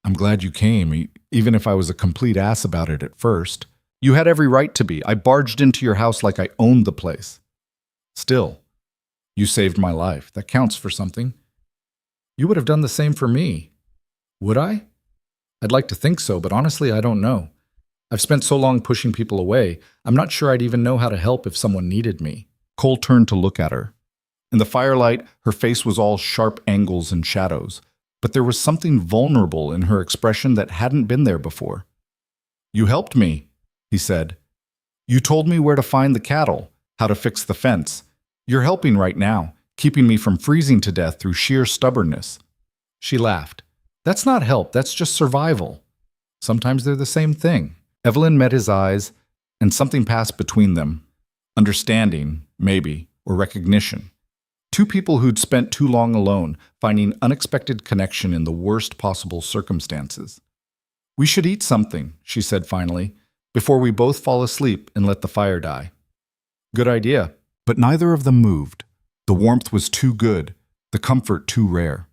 I'm glad you came, even if I was a complete ass about it at first. You had every right to be. I barged into your house like I owned the place. Still, you saved my life. That counts for something. You would have done the same for me. Would I? I'd like to think so, but honestly, I don't know. I've spent so long pushing people away, I'm not sure I'd even know how to help if someone needed me. Cole turned to look at her. In the firelight, her face was all sharp angles and shadows, but there was something vulnerable in her expression that hadn't been there before. You helped me, he said. You told me where to find the cattle, how to fix the fence. You're helping right now, keeping me from freezing to death through sheer stubbornness. She laughed. That's not help, that's just survival. Sometimes they're the same thing. Evelyn met his eyes, and something passed between them. Understanding, maybe, or recognition. Two people who'd spent too long alone, finding unexpected connection in the worst possible circumstances. We should eat something, she said finally, before we both fall asleep and let the fire die. Good idea. But neither of them moved. The warmth was too good, the comfort too rare.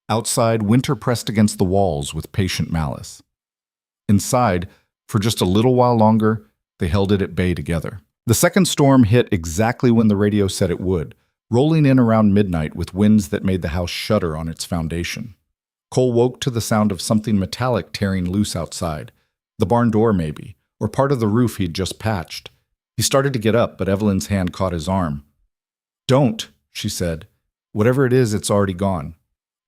Outside, winter pressed against the walls with patient malice. Inside, for just a little while longer, they held it at bay together. The second storm hit exactly when the radio said it would, rolling in around midnight with winds that made the house shudder on its foundation. Cole woke to the sound of something metallic tearing loose outside. The barn door, maybe, or part of the roof he'd just patched. He started to get up, but Evelyn's hand caught his arm. Don't, she said. Whatever it is, it's already gone.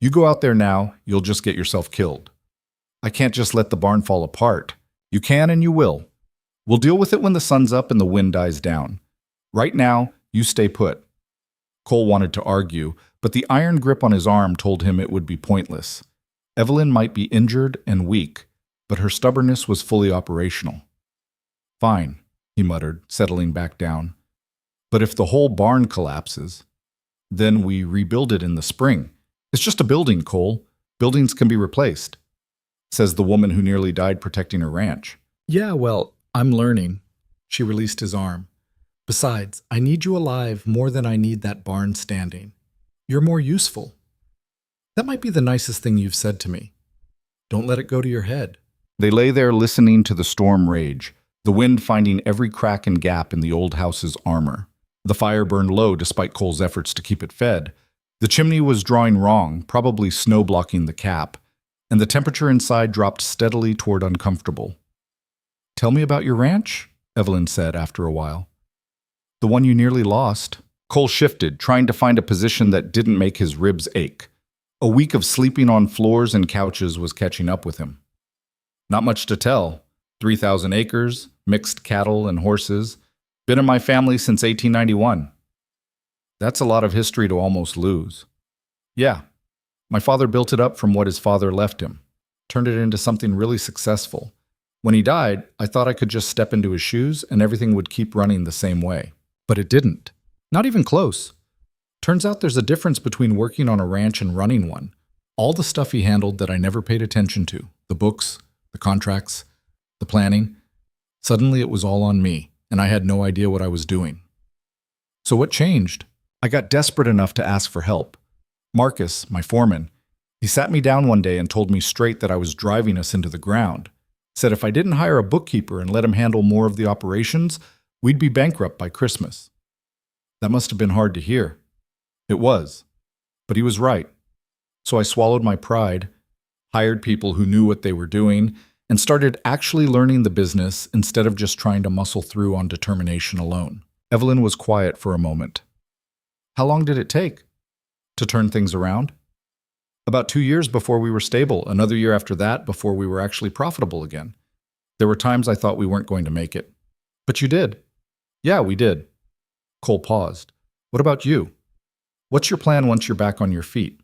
You go out there now, you'll just get yourself killed. I can't just let the barn fall apart. You can and you will. We'll deal with it when the sun's up and the wind dies down. Right now, you stay put. Cole wanted to argue, but the iron grip on his arm told him it would be pointless. Evelyn might be injured and weak, but her stubbornness was fully operational. Fine, he muttered, settling back down. But if the whole barn collapses, then we rebuild it in the spring. It's just a building, Cole. Buildings can be replaced, says the woman who nearly died protecting her ranch. Yeah, well, I'm learning. She released his arm. Besides, I need you alive more than I need that barn standing. You're more useful. That might be the nicest thing you've said to me. Don't let it go to your head. They lay there listening to the storm rage, the wind finding every crack and gap in the old house's armor. The fire burned low despite Cole's efforts to keep it fed. The chimney was drawing wrong, probably snow blocking the cap, and the temperature inside dropped steadily toward uncomfortable. Tell me about your ranch, Evelyn said after a while. The one you nearly lost. Cole shifted, trying to find a position that didn't make his ribs ache. A week of sleeping on floors and couches was catching up with him. Not much to tell. 3,000 acres, mixed cattle and horses. Been in my family since 1891. That's a lot of history to almost lose. Yeah, my father built it up from what his father left him, turned it into something really successful. When he died, I thought I could just step into his shoes and everything would keep running the same way. But it didn't. Not even close. Turns out there's a difference between working on a ranch and running one. All the stuff he handled that I never paid attention to, the books, the contracts, the planning, suddenly it was all on me, and I had no idea what I was doing. So what changed? I got desperate enough to ask for help. Marcus, my foreman, he sat me down one day and told me straight that I was driving us into the ground. Said if I didn't hire a bookkeeper and let him handle more of the operations, we'd be bankrupt by Christmas. That must have been hard to hear. It was. But he was right. So I swallowed my pride, hired people who knew what they were doing, and started actually learning the business instead of just trying to muscle through on determination alone. Evelyn was quiet for a moment. How long did it take to turn things around? About 2 years before we were stable, another year after that before we were actually profitable again. There were times I thought we weren't going to make it. But you did. Yeah, we did. Cole paused. What about you? What's your plan once you're back on your feet?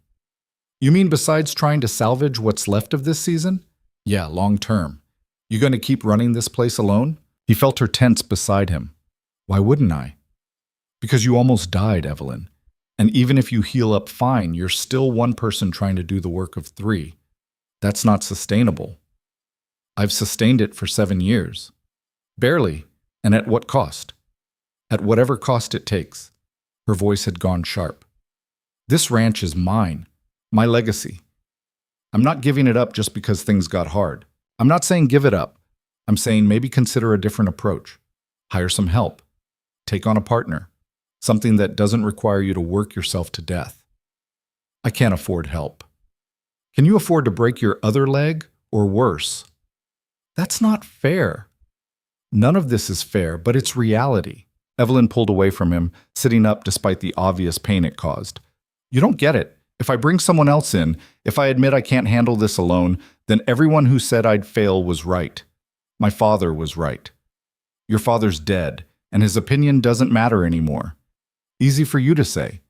You mean besides trying to salvage what's left of this season? Yeah, long term. You going to keep running this place alone? He felt her tense beside him. Why wouldn't I? Because you almost died, Evelyn. And even if you heal up fine, you're still one person trying to do the work of 3. That's not sustainable. I've sustained it for 7 years. Barely. And at what cost? At whatever cost it takes. Her voice had gone sharp. This ranch is mine. My legacy. I'm not giving it up just because things got hard. I'm not saying give it up. I'm saying maybe consider a different approach. Hire some help. Take on a partner. Something that doesn't require you to work yourself to death. I can't afford help. Can you afford to break your other leg or worse? That's not fair. None of this is fair, but it's reality. Evelyn pulled away from him, sitting up despite the obvious pain it caused. You don't get it. If I bring someone else in, if I admit I can't handle this alone, then everyone who said I'd fail was right. My father was right. Your father's dead, and his opinion doesn't matter anymore. Easy for you to say.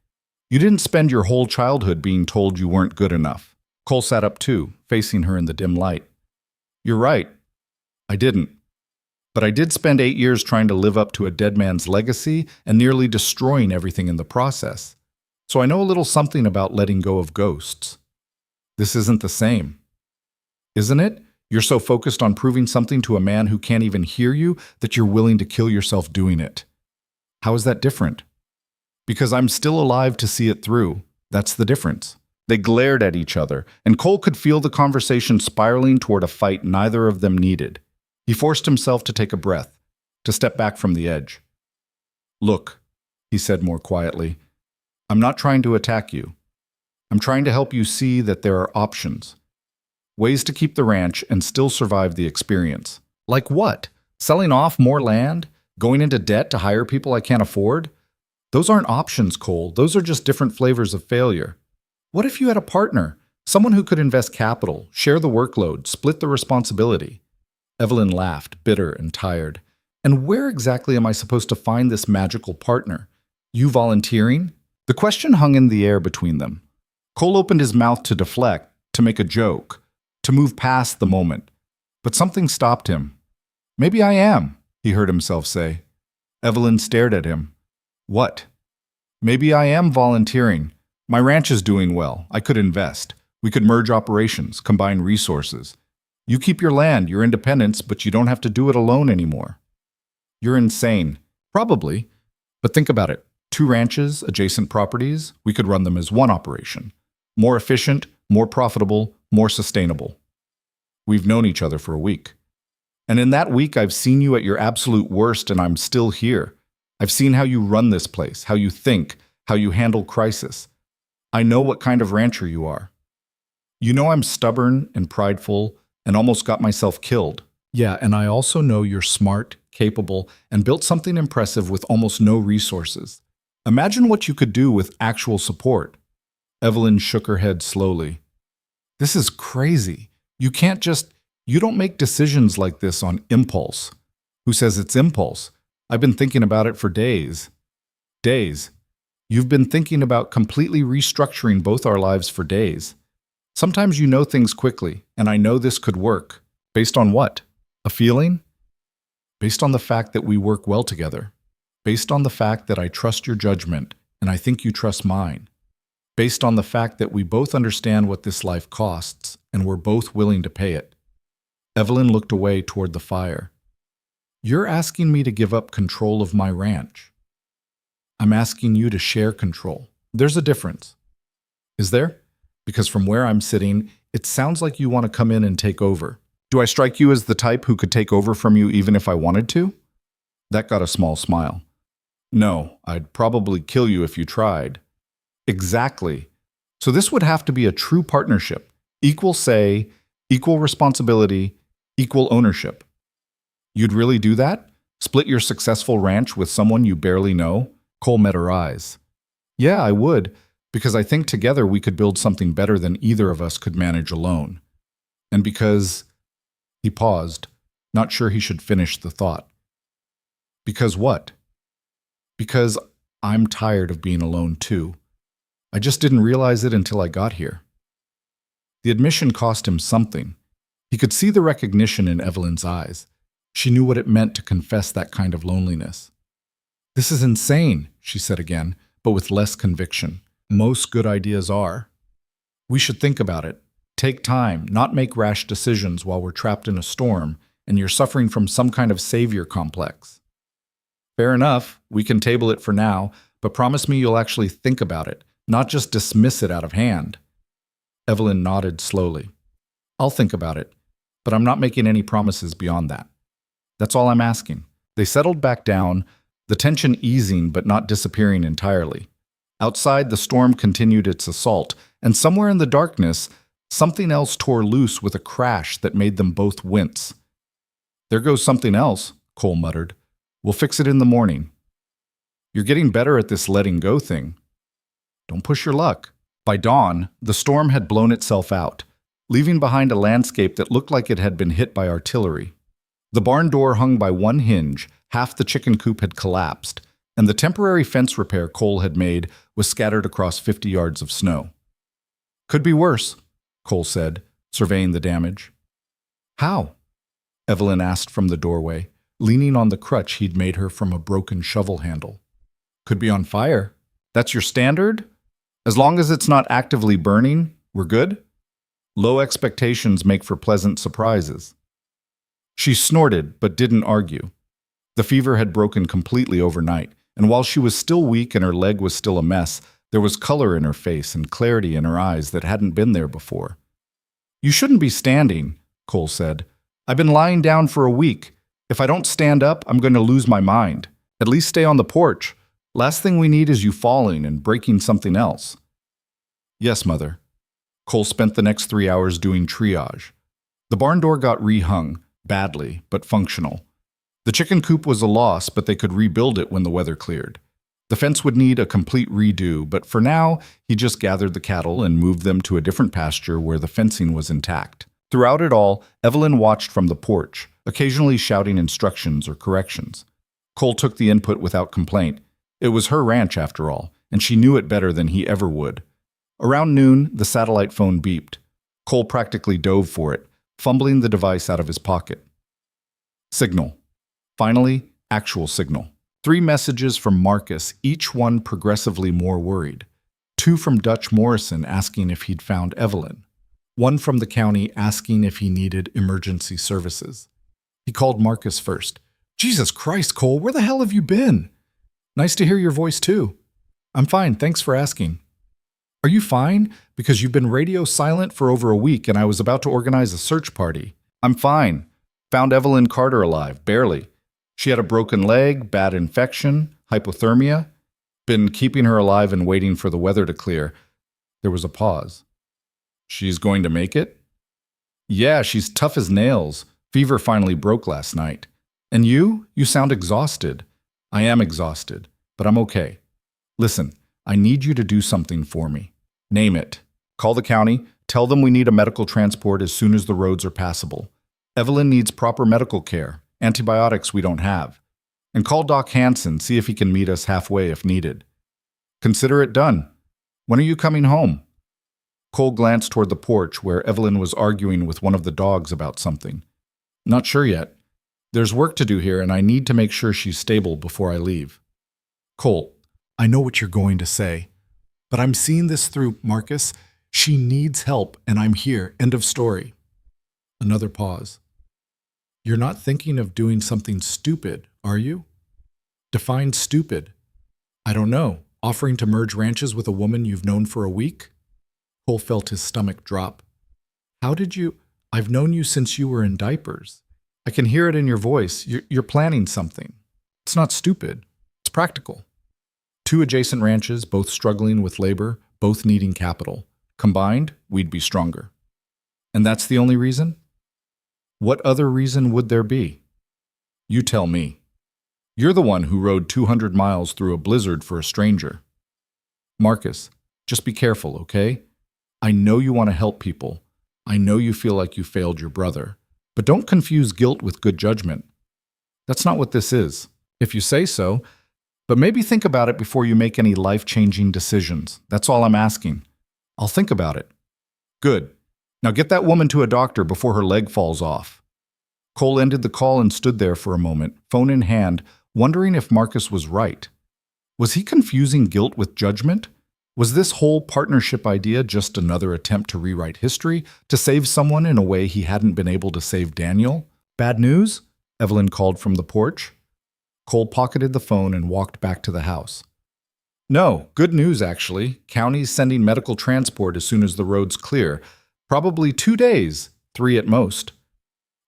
You didn't spend your whole childhood being told you weren't good enough. Cole sat up too, facing her in the dim light. You're right. I didn't. But I did spend 8 years trying to live up to a dead man's legacy and nearly destroying everything in the process. So I know a little something about letting go of ghosts. This isn't the same. Isn't it? You're so focused on proving something to a man who can't even hear you that you're willing to kill yourself doing it. How is that different? Because I'm still alive to see it through. That's the difference. They glared at each other, and Cole could feel the conversation spiraling toward a fight neither of them needed. He forced himself to take a breath, to step back from the edge. Look, he said more quietly, I'm not trying to attack you. I'm trying to help you see that there are options. Ways to keep the ranch and still survive the experience. Like what? Selling off more land? Going into debt to hire people I can't afford? Those aren't options, Cole. Those are just different flavors of failure. What if you had a partner? Someone who could invest capital, share the workload, split the responsibility? Evelyn laughed, bitter and tired. And where exactly am I supposed to find this magical partner? You volunteering? The question hung in the air between them. Cole opened his mouth to deflect, to make a joke, to move past the moment. But something stopped him. Maybe I am, he heard himself say. Evelyn stared at him. What? Maybe I am volunteering. My ranch is doing well. I could invest. We could merge operations, combine resources. You keep your land, your independence, but you don't have to do it alone anymore. You're insane. Probably. But think about it. 2 ranches, adjacent properties, we could run them as one operation. More efficient, more profitable, more sustainable. We've known each other for a week. And in that week, I've seen you at your absolute worst, and I'm still here. I've seen how you run this place, how you think, how you handle crisis. I know what kind of rancher you are. You know I'm stubborn and prideful and almost got myself killed. Yeah, and I also know you're smart, capable, and built something impressive with almost no resources. Imagine what you could do with actual support. Evelyn shook her head slowly. This is crazy. You don't make decisions like this on impulse. Who says it's impulse? I've been thinking about it for days. Days. You've been thinking about completely restructuring both our lives for days. Sometimes you know things quickly, and I know this could work. Based on what? A feeling? Based on the fact that we work well together. Based on the fact that I trust your judgment and I think you trust mine, based on the fact that we both understand what this life costs, and we're both willing to pay it. Evelyn looked away toward the fire. You're asking me to give up control of my ranch. I'm asking you to share control. There's a difference. Is there? Because from where I'm sitting, it sounds like you want to come in and take over. Do I strike you as the type who could take over from you even if I wanted to? That got a small smile. No, I'd probably kill you if you tried. Exactly. So this would have to be a true partnership. Equal say, equal responsibility, equal ownership. You'd really do that? Split your successful ranch with someone you barely know? Cole met her eyes. Yeah, I would, because I think together we could build something better than either of us could manage alone. And because... He paused, not sure he should finish the thought. Because what? Because I'm tired of being alone too. I just didn't realize it until I got here. The admission cost him something. He could see the recognition in Evelyn's eyes. She knew what it meant to confess that kind of loneliness. This is insane, she said again, but with less conviction. Most good ideas are. We should think about it. Take time, not make rash decisions while we're trapped in a storm and you're suffering from some kind of savior complex. Fair enough, we can table it for now, but promise me you'll actually think about it, not just dismiss it out of hand. Evelyn nodded slowly. I'll think about it, but I'm not making any promises beyond that. That's all I'm asking. They settled back down, the tension easing but not disappearing entirely. Outside, the storm continued its assault, and somewhere in the darkness, something else tore loose with a crash that made them both wince. There goes something else, Cole muttered. We'll fix it in the morning. You're getting better at this letting go thing. Don't push your luck. By dawn, the storm had blown itself out, leaving behind a landscape that looked like it had been hit by artillery. The barn door hung by one hinge, half the chicken coop had collapsed, and the temporary fence repair Cole had made was scattered across 50 yards of snow. Could be worse, Cole said, surveying the damage. How? Evelyn asked from the doorway, leaning on the crutch he'd made her from a broken shovel handle. Could be on fire. That's your standard? As long as it's not actively burning, we're good? Low expectations make for pleasant surprises. She snorted, but didn't argue. The fever had broken completely overnight, and while she was still weak and her leg was still a mess, there was color in her face and clarity in her eyes that hadn't been there before. You shouldn't be standing, Cole said. I've been lying down for a week. If I don't stand up, I'm going to lose my mind. At least stay on the porch. Last thing we need is you falling and breaking something else. Yes, Mother. Cole spent the next 3 hours doing triage. The barn door got rehung, badly, but functional. The chicken coop was a loss, but they could rebuild it when the weather cleared. The fence would need a complete redo, but for now, he just gathered the cattle and moved them to a different pasture where the fencing was intact. Throughout it all, Evelyn watched from the porch, occasionally shouting instructions or corrections. Cole took the input without complaint. It was her ranch, after all, and she knew it better than he ever would. Around noon, the satellite phone beeped. Cole practically dove for it, fumbling the device out of his pocket. Signal. Finally, actual signal. 3 messages from Marcus, each one progressively more worried. 2 from Dutch Morrison asking if he'd found Evelyn. 1 from the county asking if he needed emergency services. He called Marcus first. Jesus Christ, Cole, where the hell have you been? Nice to hear your voice too. I'm fine, thanks for asking. Are you fine? Because you've been radio silent for over a week and I was about to organize a search party. I'm fine. Found Evelyn Carter alive, barely. She had a broken leg, bad infection, hypothermia. Been keeping her alive and waiting for the weather to clear. There was a pause. She's going to make it? Yeah, she's tough as nails. Fever finally broke last night. And you? You sound exhausted. I am exhausted, but I'm okay. Listen, I need you to do something for me. Name it. Call the county. Tell them we need a medical transport as soon as the roads are passable. Evelyn needs proper medical care. Antibiotics we don't have. And call Doc Hansen, see if he can meet us halfway if needed. Consider it done. When are you coming home? Cole glanced toward the porch where Evelyn was arguing with one of the dogs about something. Not sure yet. There's work to do here and I need to make sure she's stable before I leave. Cole, I know what you're going to say, but I'm seeing this through, Marcus. She needs help, and I'm here. End of story. Another pause. You're not thinking of doing something stupid, are you? Define stupid. I don't know. Offering to merge ranches with a woman you've known for a week? Cole felt his stomach drop. How did you? I've known you since you were in diapers. I can hear it in your voice. You're planning something. It's not stupid. It's practical. Two adjacent ranches, both struggling with labor, both needing capital. Combined, we'd be stronger. And that's the only reason? What other reason would there be? You tell me. You're the one who rode 200 miles through a blizzard for a stranger. Marcus, just be careful, okay? I know you want to help people. I know you feel like you failed your brother. But don't confuse guilt with good judgment. That's not what this is. If you say so, but maybe think about it before you make any life-changing decisions. That's all I'm asking. I'll think about it. Good. Now get that woman to a doctor before her leg falls off. Cole ended the call and stood there for a moment, phone in hand, wondering if Marcus was right. Was he confusing guilt with judgment? Was this whole partnership idea just another attempt to rewrite history, to save someone in a way he hadn't been able to save Daniel? Bad news? Evelyn called from the porch. Cole pocketed the phone and walked back to the house. No, good news actually. County's sending medical transport as soon as the road's clear. Probably 2 days, 3 at most.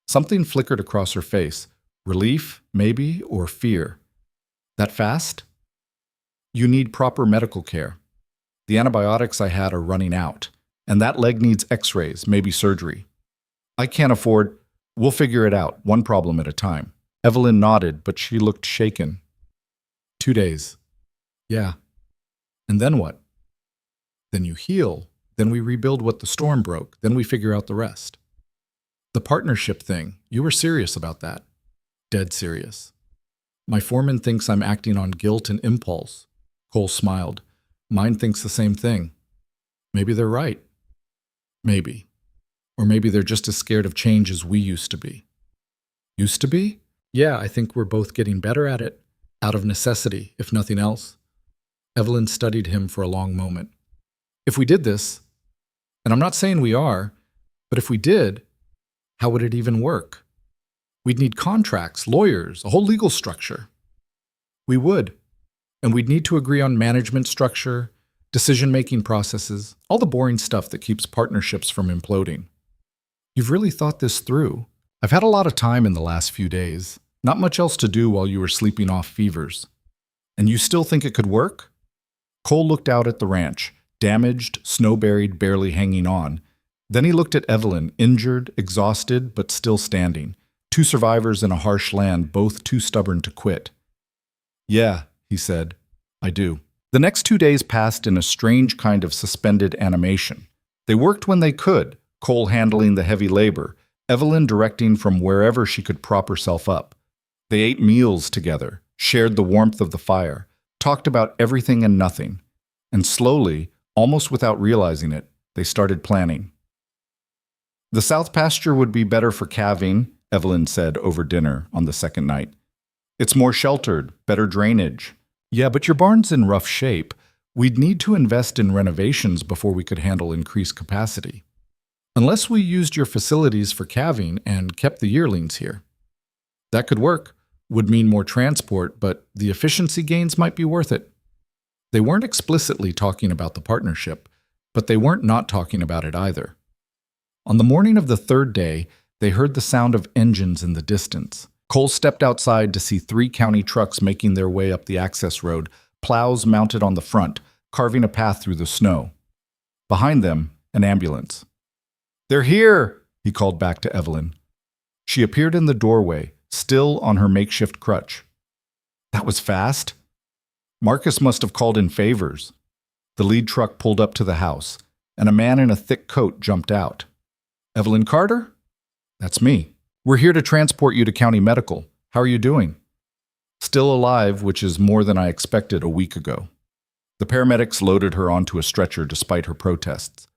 Something flickered across her face. Relief, maybe, or fear. That fast? You need proper medical care. The antibiotics I had are running out, and that leg needs x-rays, maybe surgery. I can't afford. We'll figure it out, one problem at a time. Evelyn nodded, but she looked shaken. 2 days. Yeah. And then what? Then you heal. Then we rebuild what the storm broke. Then we figure out the rest. The partnership thing, you were serious about that. Dead serious. My foreman thinks I'm acting on guilt and impulse. Cole smiled. Mine thinks the same thing. Maybe they're right. Maybe. Or maybe they're just as scared of change as we used to be. Used to be? Yeah, I think we're both getting better at it. Out of necessity, if nothing else. Evelyn studied him for a long moment. If we did this, and I'm not saying we are, but if we did, how would it even work? We'd need contracts, lawyers, a whole legal structure. We would. And we'd need to agree on management structure, decision-making processes, all the boring stuff that keeps partnerships from imploding. You've really thought this through. I've had a lot of time in the last few days. Not much else to do while you were sleeping off fevers. And you still think it could work? Cole looked out at the ranch, damaged, snow-buried, barely hanging on. Then he looked at Evelyn, injured, exhausted, but still standing. 2 survivors in a harsh land, both too stubborn to quit. Yeah, he said, I do. The next 2 days passed in a strange kind of suspended animation. They worked when they could, Cole handling the heavy labor, Evelyn directing from wherever she could prop herself up. They ate meals together, shared the warmth of the fire, talked about everything and nothing. And slowly, almost without realizing it, they started planning. The south pasture would be better for calving, Evelyn said over dinner on the second night. It's more sheltered, better drainage. Yeah, but your barn's in rough shape. We'd need to invest in renovations before we could handle increased capacity. Unless we used your facilities for calving and kept the yearlings here. That could work. Would mean more transport, but the efficiency gains might be worth it. They weren't explicitly talking about the partnership, but they weren't not talking about it either. On the morning of the 3rd day, they heard the sound of engines in the distance. Cole stepped outside to see 3 county trucks making their way up the access road, plows mounted on the front, carving a path through the snow. Behind them, an ambulance. They're here, he called back to Evelyn. She appeared in the doorway, still on her makeshift crutch. That was fast. Marcus must have called in favors. The lead truck pulled up to the house, and a man in a thick coat jumped out. Evelyn Carter? That's me. We're here to transport you to county medical. How are you doing? Still alive, which is more than I expected a week ago. The paramedics loaded her onto a stretcher despite her protests.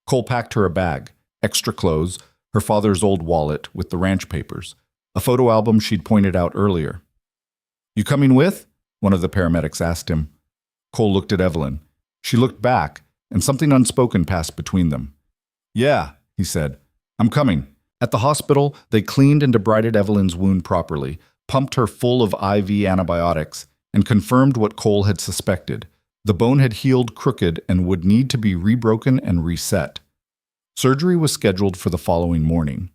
Cole packed her a bag, extra clothes, her father's old wallet with the ranch papers, a photo album she'd pointed out earlier. You coming with? One of the paramedics asked him. Cole looked at Evelyn. She looked back, and something unspoken passed between them. "Yeah," he said. "I'm coming." At the hospital, they cleaned and debrided Evelyn's wound properly, pumped her full of IV antibiotics, and confirmed what Cole had suspected. The bone had healed crooked and would need to be rebroken and reset. Surgery was scheduled for the following morning.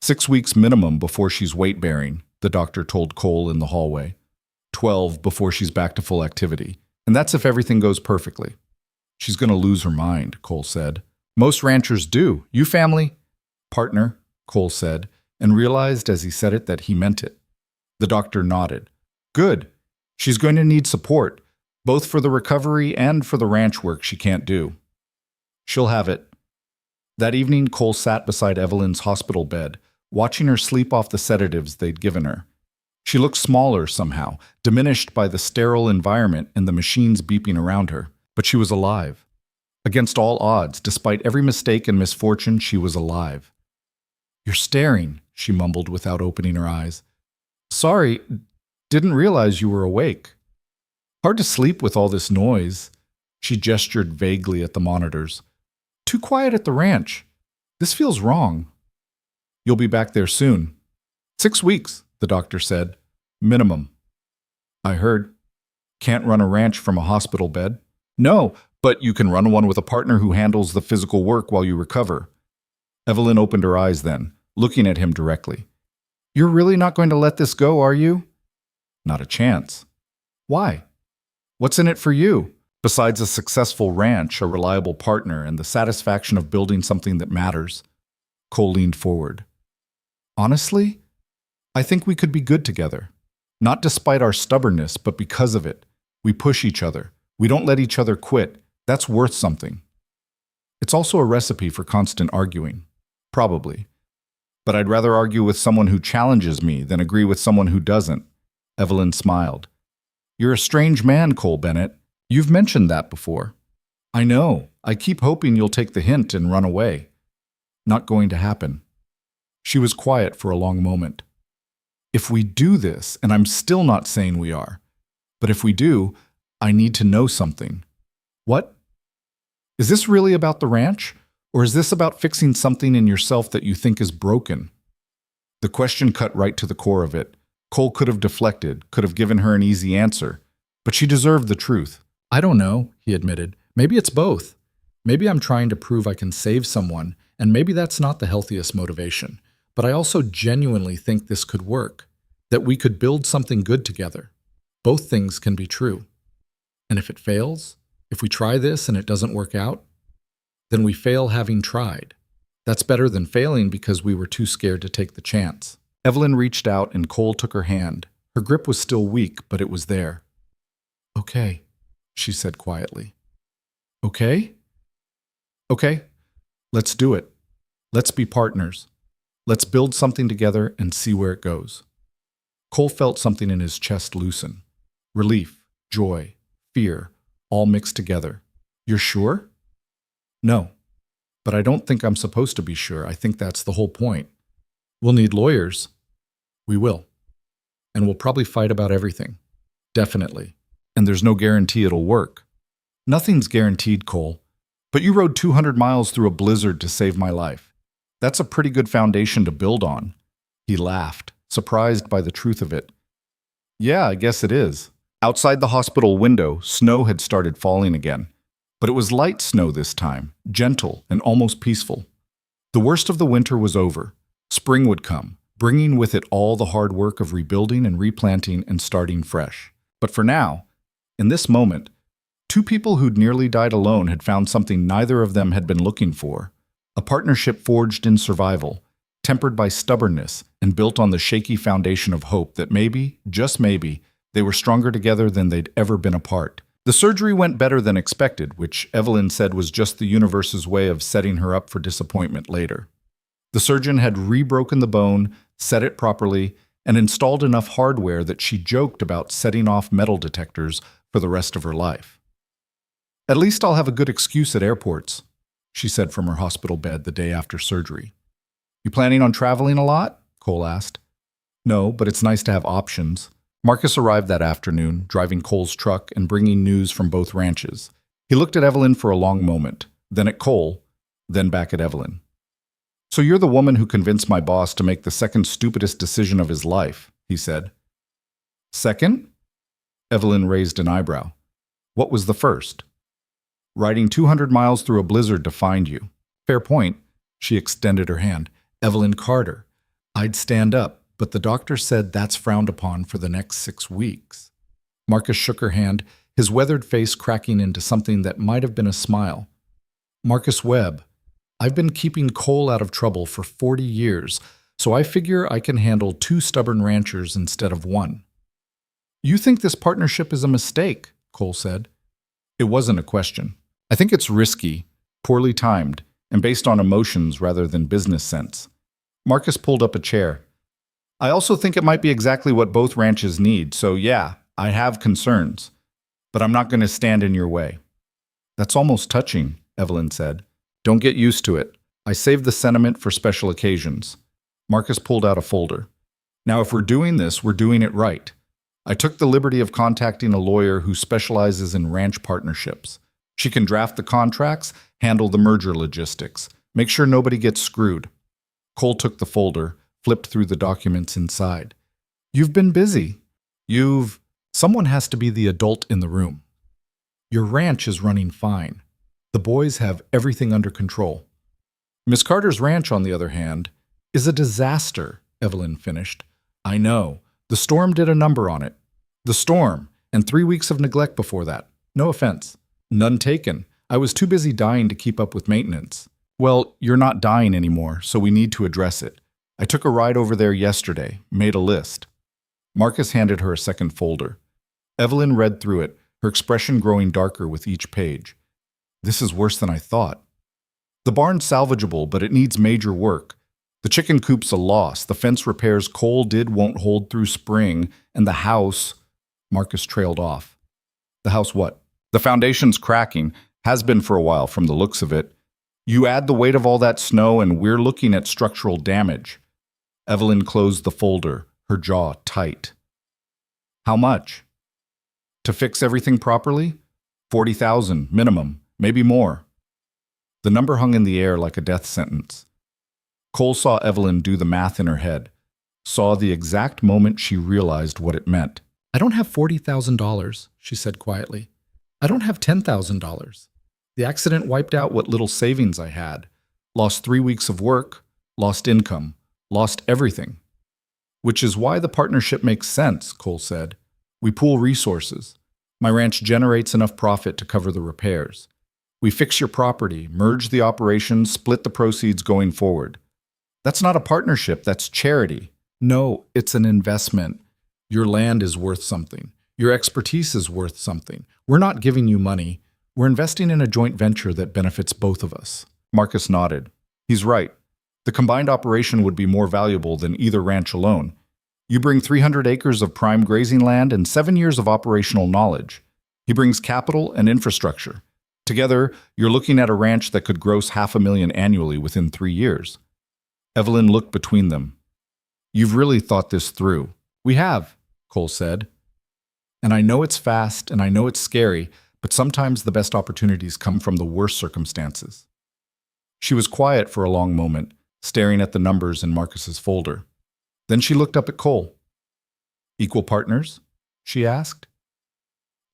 6 weeks minimum before she's weight-bearing, the doctor told Cole in the hallway. 12 before she's back to full activity. And that's if everything goes perfectly. "She's going to lose her mind," Cole said. "Most ranchers do. You family?" "Partner," Cole said, and realized as he said it that he meant it. The doctor nodded. "Good. She's going to need support, both for the recovery and for the ranch work she can't do." "She'll have it." That evening, Cole sat beside Evelyn's hospital bed, watching her sleep off the sedatives they'd given her. She looked smaller somehow, diminished by the sterile environment and the machines beeping around her. But she was alive. Against all odds, despite every mistake and misfortune, she was alive. "You're staring," she mumbled without opening her eyes. "Sorry, didn't realize you were awake." "Hard to sleep with all this noise." She gestured vaguely at the monitors. "Too quiet at the ranch. This feels wrong." "You'll be back there soon." 6 weeks, the doctor said. "Minimum." "I heard. Can't run a ranch from a hospital bed?" "No, but you can run one with a partner who handles the physical work while you recover." Evelyn opened her eyes then, looking at him directly. "You're really not going to let this go, are you?" "Not a chance." "Why? What's in it for you? Besides a successful ranch, a reliable partner, and the satisfaction of building something that matters." Cole leaned forward. "Honestly, I think we could be good together. Not despite our stubbornness, but because of it. We push each other. We don't let each other quit. That's worth something. It's also a recipe for constant arguing. Probably. But I'd rather argue with someone who challenges me than agree with someone who doesn't." Evelyn smiled. "You're a strange man, Cole Bennett. You've mentioned that before." "I know. I keep hoping you'll take the hint and run away." "Not going to happen." She was quiet for a long moment. "If we do this, and I'm still not saying we are, but if we do, I need to know something." "What? Is this really about the ranch? Or is this about fixing something in yourself that you think is broken?" The question cut right to the core of it. Cole could have deflected, could have given her an easy answer, but she deserved the truth. "I don't know," he admitted. "Maybe it's both. Maybe I'm trying to prove I can save someone, and maybe that's not the healthiest motivation. But I also genuinely think this could work, that we could build something good together. Both things can be true. And if it fails, if we try this and it doesn't work out, then we fail having tried. That's better than failing because we were too scared to take the chance." Evelyn reached out and Cole took her hand. Her grip was still weak, but it was there. "Okay," she said quietly. "Okay? Okay, let's do it. Let's be partners. Let's build something together and see where it goes." Cole felt something in his chest loosen. Relief, joy, fear, all mixed together. "You're sure?" "No, but I don't think I'm supposed to be sure. I think that's the whole point. We'll need lawyers." "We will. And we'll probably fight about everything. Definitely. And there's no guarantee it'll work." "Nothing's guaranteed, Cole. But you rode 200 miles through a blizzard to save my life. That's a pretty good foundation to build on." He laughed, surprised by the truth of it. "Yeah, I guess it is." Outside the hospital window, snow had started falling again. But it was light snow this time, gentle and almost peaceful. The worst of the winter was over. Spring would come, bringing with it all the hard work of rebuilding and replanting and starting fresh. But for now, in this moment, two people who'd nearly died alone had found something neither of them had been looking for. A partnership forged in survival, tempered by stubbornness and built on the shaky foundation of hope that maybe, just maybe, they were stronger together than they'd ever been apart. The surgery went better than expected, which Evelyn said was just the universe's way of setting her up for disappointment later. The surgeon had rebroken the bone, set it properly, and installed enough hardware that she joked about setting off metal detectors for the rest of her life. "At least I'll have a good excuse at airports," she said from her hospital bed the day after surgery. "You planning on traveling a lot?" Cole asked. "No, but it's nice to have options." Marcus arrived that afternoon, driving Cole's truck and bringing news from both ranches. He looked at Evelyn for a long moment, then at Cole, then back at Evelyn. "So you're the woman who convinced my boss to make the second stupidest decision of his life," he said. "Second?" Evelyn raised an eyebrow. "What was the first?" "Riding 200 miles through a blizzard to find you." "Fair point." She extended her hand. "Evelyn Carter. I'd stand up, but the doctor said that's frowned upon for the next 6 weeks." Marcus shook her hand, his weathered face cracking into something that might have been a smile. "Marcus Webb. I've been keeping Cole out of trouble for 40 years, so I figure I can handle 2 stubborn ranchers instead of 1. "You think this partnership is a mistake," Cole said. It wasn't a question. "I think it's risky, poorly timed, and based on emotions rather than business sense." Marcus pulled up a chair. "I also think it might be exactly what both ranches need, so yeah, I have concerns. But I'm not going to stand in your way." "That's almost touching," Evelyn said. "Don't get used to it. I saved the sentiment for special occasions." Marcus pulled out a folder. "Now, if we're doing this, we're doing it right. I took the liberty of contacting a lawyer who specializes in ranch partnerships. She can draft the contracts, handle the merger logistics, make sure nobody gets screwed." Cole took the folder, flipped through the documents inside. "You've been busy. Someone has to be the adult in the room. Your ranch is running fine. The boys have everything under control. Miss Carter's ranch, on the other hand, is a disaster," Evelyn finished. "I know. The storm did a number on it. The storm, and 3 weeks of neglect before that. No offense. None taken. I was too busy dying to keep up with maintenance." "Well, you're not dying anymore, so we need to address it. I took a ride over there yesterday, made a list." Marcus handed her a second folder. Evelyn read through it, her expression growing darker with each page. "This is worse than I thought. The barn's salvageable, but it needs major work. The chicken coop's a loss, the fence repairs Cole did won't hold through spring, and the house—" Marcus trailed off. "The house what?" "The foundation's cracking, has been for a while from the looks of it. You add the weight of all that snow and we're looking at structural damage." Evelyn closed the folder, her jaw tight. "How much?" "To fix everything properly? 40,000 minimum, maybe more." The number hung in the air like a death sentence. Cole saw Evelyn do the math in her head, saw the exact moment she realized what it meant. "I don't have $40,000, she said quietly. "I don't have $10,000. The accident wiped out what little savings I had. Lost 3 weeks of work, lost income, lost everything." "Which is why the partnership makes sense," Cole said. "We pool resources. My ranch generates enough profit to cover the repairs. We fix your property, merge the operations, split the proceeds going forward. That's not a partnership, that's charity." "No, it's an investment. Your land is worth something. Your expertise is worth something. We're not giving you money. We're investing in a joint venture that benefits both of us." Marcus nodded. "He's right. The combined operation would be more valuable than either ranch alone. You bring 300 acres of prime grazing land and 7 years of operational knowledge. He brings capital and infrastructure. Together, you're looking at a ranch that could gross $500,000 annually within 3 years." Evelyn looked between them. "You've really thought this through." "We have," Cole said. "And I know it's fast and I know it's scary, but sometimes the best opportunities come from the worst circumstances." She was quiet for a long moment, staring at the numbers in Marcus's folder. Then she looked up at Cole. "Equal partners?" she asked.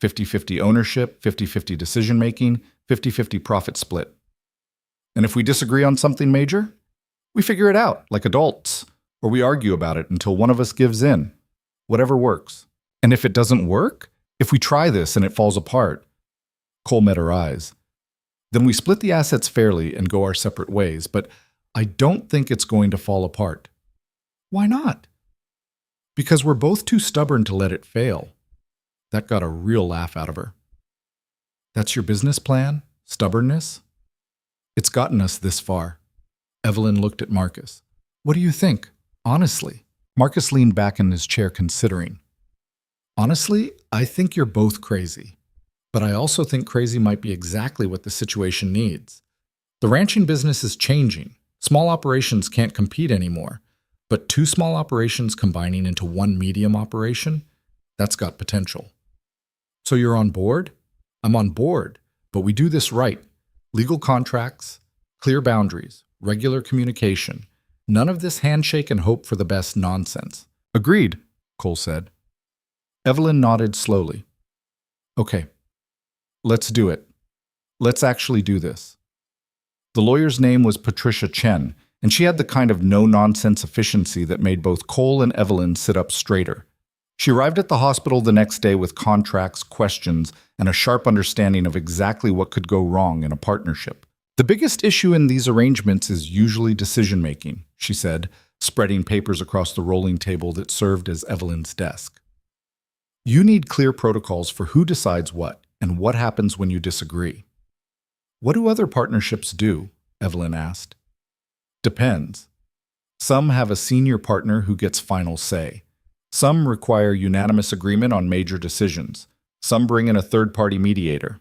50-50 ownership, 50-50 decision-making, 50-50 profit split. "And if we disagree on something major? We figure it out, like adults, or we argue about it until one of us gives in. Whatever works. And if it doesn't work? If we try this and it falls apart?" Cole met her eyes. "Then we split the assets fairly and go our separate ways, but I don't think it's going to fall apart." "Why not?" "Because we're both too stubborn to let it fail." That got a real laugh out of her. "That's your business plan? Stubbornness?" "It's gotten us this far." Evelyn looked at Marcus. "What do you think? Honestly?" Marcus leaned back in his chair considering. "Honestly, I think you're both crazy. But I also think crazy might be exactly what the situation needs. The ranching business is changing. Small operations can't compete anymore. But 2 small operations combining into 1 medium operation? That's got potential. So you're on board? I'm on board, but we do this right. Legal contracts, clear boundaries, regular communication. None of this handshake and hope for the best nonsense. Agreed, Cole said. Evelyn nodded slowly. Okay, let's do it. Let's actually do this. The lawyer's name was Patricia Chen, and she had the kind of no-nonsense efficiency that made both Cole and Evelyn sit up straighter. She arrived at the hospital the next day with contracts, questions, and a sharp understanding of exactly what could go wrong in a partnership. The biggest issue in these arrangements is usually decision-making, she said, spreading papers across the rolling table that served as Evelyn's desk. You need clear protocols for who decides what and what happens when you disagree. What do other partnerships do? Evelyn asked. Depends. Some have a senior partner who gets final say. Some require unanimous agreement on major decisions. Some bring in a third-party mediator.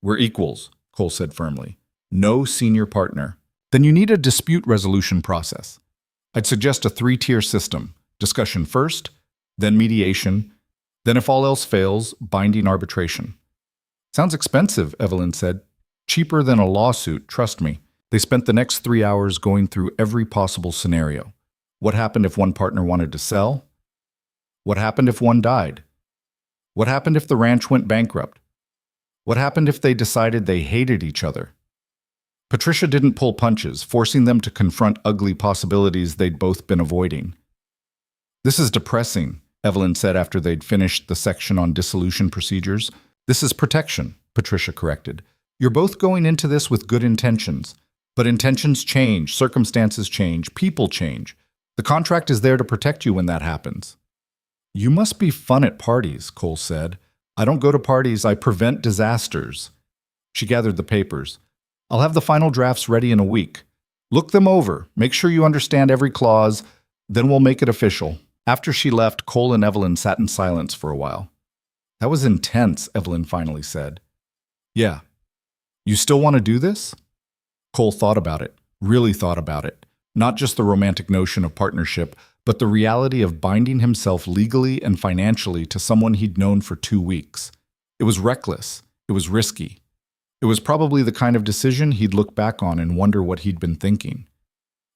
We're equals, Cole said firmly. No senior partner. Then you need a dispute resolution process. I'd suggest a 3-tier system. Discussion first, then mediation, then if all else fails, binding arbitration. Sounds expensive, Evelyn said. Cheaper than a lawsuit, trust me. They spent the next 3 hours going through every possible scenario. What happened if one partner wanted to sell? What happened if one died? What happened if the ranch went bankrupt? What happened if they decided they hated each other? Patricia didn't pull punches, forcing them to confront ugly possibilities they'd both been avoiding. This is depressing, Evelyn said after they'd finished the section on dissolution procedures. This is protection, Patricia corrected. You're both going into this with good intentions. But intentions change, circumstances change, people change. The contract is there to protect you when that happens. You must be fun at parties, Cole said. I don't go to parties, I prevent disasters. She gathered the papers. I'll have the final drafts ready in a week. Look them over, make sure you understand every clause, then we'll make it official. After she left, Cole and Evelyn sat in silence for a while. That was intense, Evelyn finally said. Yeah. You still want to do this? Cole thought about it, really thought about it. Not just the romantic notion of partnership, but the reality of binding himself legally and financially to someone he'd known for 2 weeks. It was reckless. It was risky. It was probably the kind of decision he'd look back on and wonder what he'd been thinking.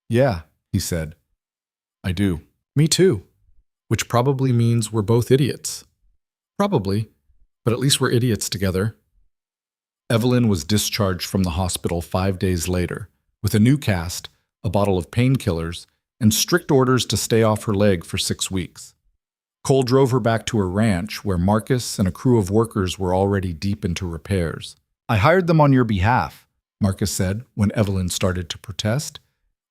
Yeah, he said. I do. Me too. Which probably means we're both idiots. Probably, but at least we're idiots together. Evelyn was discharged from the hospital 5 days later, with a new cast, a bottle of painkillers, and strict orders to stay off her leg for 6 weeks. Cole drove her back to her ranch, where Marcus and a crew of workers were already deep into repairs. I hired them on your behalf, Marcus said when Evelyn started to protest.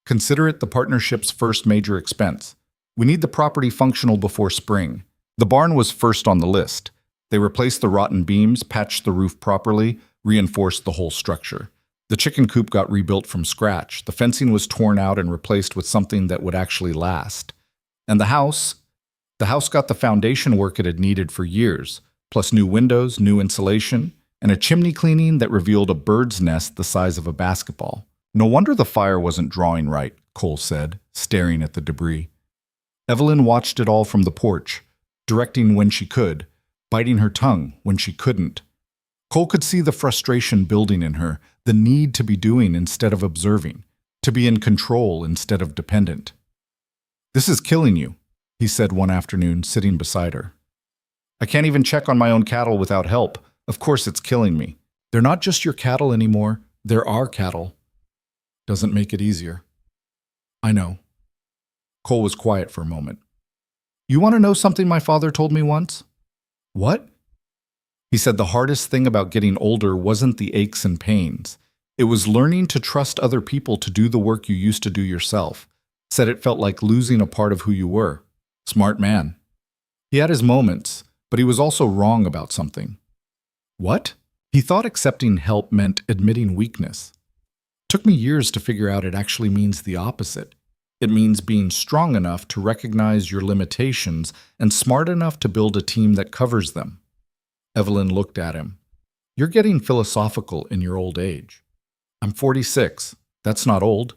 Consider it the partnership's first major expense. We need the property functional before spring. The barn was first on the list. They replaced the rotten beams, patched the roof properly, reinforced the whole structure. The chicken coop got rebuilt from scratch. The fencing was torn out and replaced with something that would actually last. And the house got the foundation work it had needed for years, plus new windows, new insulation, and a chimney cleaning that revealed a bird's nest the size of a basketball. No wonder the fire wasn't drawing right, Cole said, staring at the debris. Evelyn watched it all from the porch, directing when she could, biting her tongue when she couldn't. Cole could see the frustration building in her, the need to be doing instead of observing, to be in control instead of dependent. This is killing you, he said one afternoon, sitting beside her. I can't even check on my own cattle without help. Of course it's killing me. They're not just your cattle anymore, they're our cattle. Doesn't make it easier. I know. Cole was quiet for a moment. You want to know something my father told me once? What? He said the hardest thing about getting older wasn't the aches and pains. It was learning to trust other people to do the work you used to do yourself. Said it felt like losing a part of who you were. Smart man. He had his moments, but he was also wrong about something. What? He thought accepting help meant admitting weakness. Took me years to figure out it actually means the opposite. It means being strong enough to recognize your limitations and smart enough to build a team that covers them. Evelyn looked at him. You're getting philosophical in your old age. I'm 46. That's not old.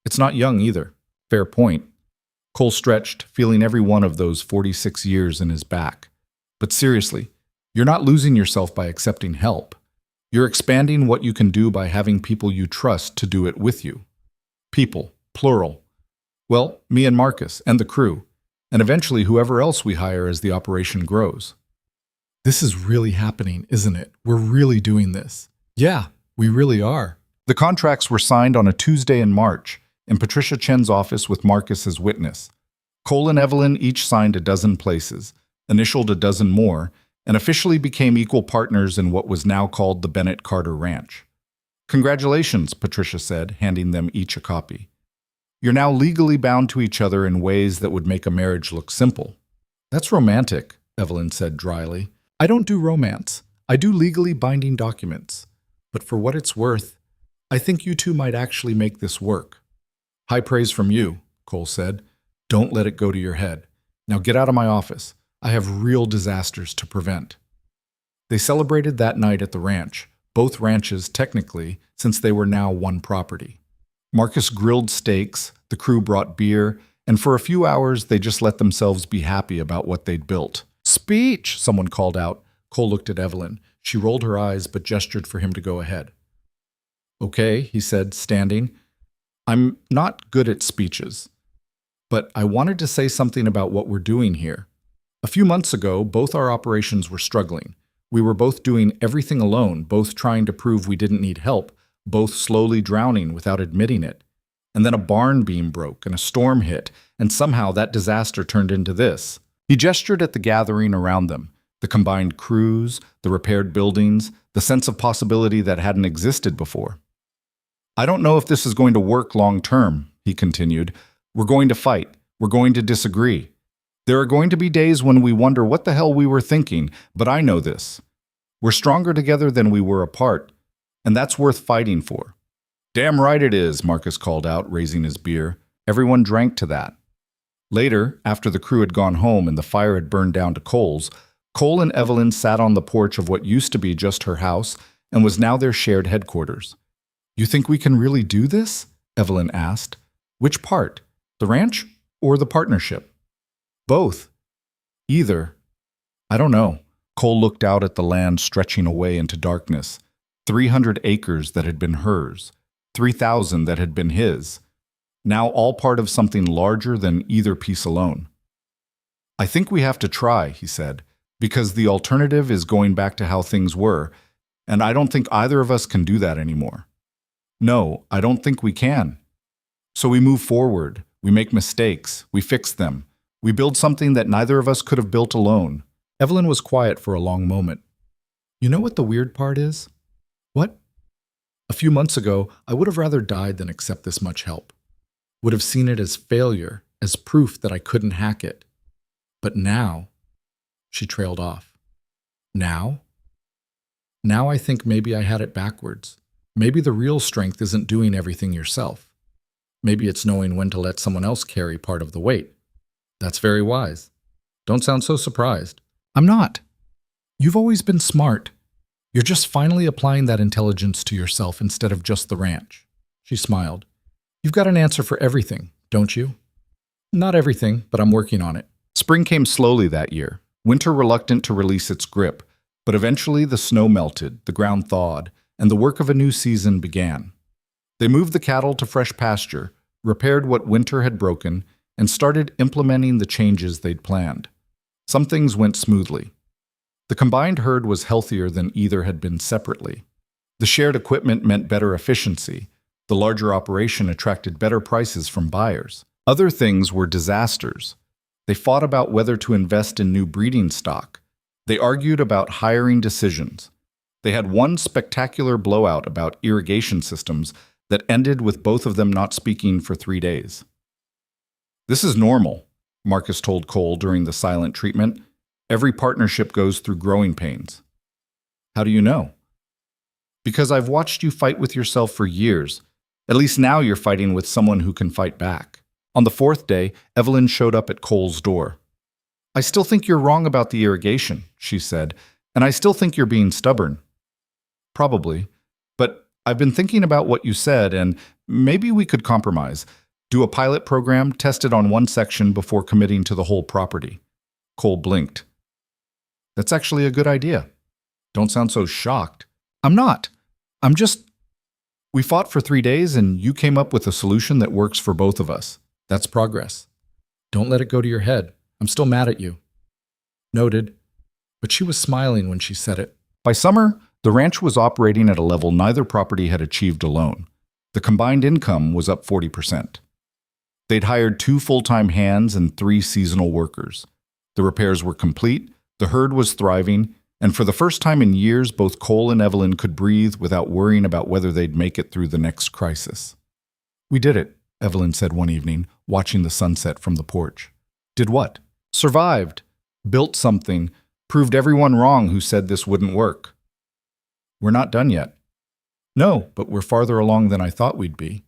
It's not young either. Fair point. Cole stretched, feeling every one of those 46 years in his back. But seriously, you're not losing yourself by accepting help. You're expanding what you can do by having people you trust to do it with you. People, plural. Well, me and Marcus, and the crew, and eventually whoever else we hire as the operation grows. This is really happening, isn't it? We're really doing this. Yeah, we really are. The contracts were signed on a Tuesday in March, in Patricia Chen's office with Marcus as witness. Cole and Evelyn each signed a dozen places, initialed a dozen more, and officially became equal partners in what was now called the Bennett Carter Ranch. Congratulations, Patricia said, handing them each a copy. You're now legally bound to each other in ways that would make a marriage look simple. That's romantic, Evelyn said dryly. I don't do romance. I do legally binding documents. But for what it's worth, I think you two might actually make this work. High praise from you, Cole said. Don't let it go to your head. Now get out of my office. I have real disasters to prevent. They celebrated that night at the ranch, both ranches technically, since they were now one property. Marcus grilled steaks, the crew brought beer, and for a few hours they just let themselves be happy about what they'd built. Speech, someone called out. Cole looked at Evelyn. She rolled her eyes but gestured for him to go ahead. Okay, he said, standing. I'm not good at speeches, but I wanted to say something about what we're doing here. A few months ago, both our operations were struggling. We were both doing everything alone, both trying to prove we didn't need help, both slowly drowning without admitting it. And then a barn beam broke and a storm hit, and somehow that disaster turned into this. He gestured at the gathering around them, the combined crews, the repaired buildings, the sense of possibility that hadn't existed before. I don't know if this is going to work long term, he continued. We're going to fight. We're going to disagree. There are going to be days when we wonder what the hell we were thinking, but I know this. We're stronger together than we were apart, and that's worth fighting for. Damn right it is, Marcus called out, raising his beer. Everyone drank to that. Later, after the crew had gone home and the fire had burned down to coals, Cole and Evelyn sat on the porch of what used to be just her house and was now their shared headquarters. You think we can really do this? Evelyn asked. Which part? The ranch or the partnership? Both. Either. I don't know. Cole looked out at the land stretching away into darkness. 300 acres that had been hers. 3,000 that had been his. Now all part of something larger than either piece alone. I think we have to try, he said, because the alternative is going back to how things were, and I don't think either of us can do that anymore. No, I don't think we can. So we move forward, we make mistakes, we fix them. We build something that neither of us could have built alone. Evelyn was quiet for a long moment. You know what the weird part is? What? A few months ago, I would have rather died than accept this much help. Would have seen it as failure, as proof that I couldn't hack it. But now, she trailed off. Now? Now I think maybe I had it backwards. Maybe the real strength isn't doing everything yourself. Maybe it's knowing when to let someone else carry part of the weight. That's very wise. Don't sound so surprised. I'm not. You've always been smart. You're just finally applying that intelligence to yourself instead of just the ranch. She smiled. You've got an answer for everything, don't you? Not everything, but I'm working on it. Spring came slowly that year, winter reluctant to release its grip, but eventually the snow melted, the ground thawed, and the work of a new season began. They moved the cattle to fresh pasture, repaired what winter had broken, and started implementing the changes they'd planned. Some things went smoothly. The combined herd was healthier than either had been separately. The shared equipment meant better efficiency. The larger operation attracted better prices from buyers. Other things were disasters. They fought about whether to invest in new breeding stock. They argued about hiring decisions. They had one spectacular blowout about irrigation systems that ended with both of them not speaking for 3 days. This is normal, Marcus told Cole during the silent treatment. Every partnership goes through growing pains. How do you know? Because I've watched you fight with yourself for years. At least now you're fighting with someone who can fight back. On the 4th day, Evelyn showed up at Cole's door. I still think you're wrong about the irrigation, she said, and I still think you're being stubborn. Probably. But I've been thinking about what you said, and maybe we could compromise. Do a pilot program, test it on one section before committing to the whole property. Cole blinked. That's actually a good idea. Don't sound so shocked. I'm not. I'm just. We fought for 3 days and you came up with a solution that works for both of us. That's progress. Don't let it go to your head. I'm still mad at you. Noted. But she was smiling when she said it. By summer, the ranch was operating at a level neither property had achieved alone. The combined income was up 40%. They'd hired 2 full-time hands and 3 seasonal workers. The repairs were complete, the herd was thriving, and for the first time in years, both Cole and Evelyn could breathe without worrying about whether they'd make it through the next crisis. We did it, Evelyn said one evening, watching the sunset from the porch. Did what? Survived. Built something. Proved everyone wrong who said this wouldn't work. We're not done yet. No, but we're farther along than I thought we'd be.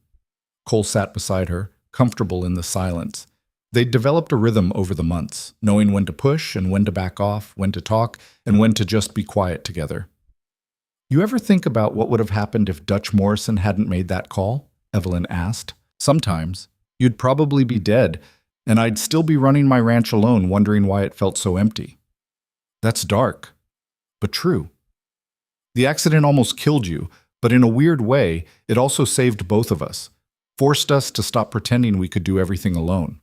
Cole sat beside her, comfortable in the silence. They'd developed a rhythm over the months, knowing when to push and when to back off, when to talk, and when to just be quiet together. You ever think about what would have happened if Dutch Morrison hadn't made that call? Evelyn asked. Sometimes. You'd probably be dead, and I'd still be running my ranch alone, wondering why it felt so empty. That's dark, but true. The accident almost killed you, but in a weird way, it also saved both of us, forced us to stop pretending we could do everything alone.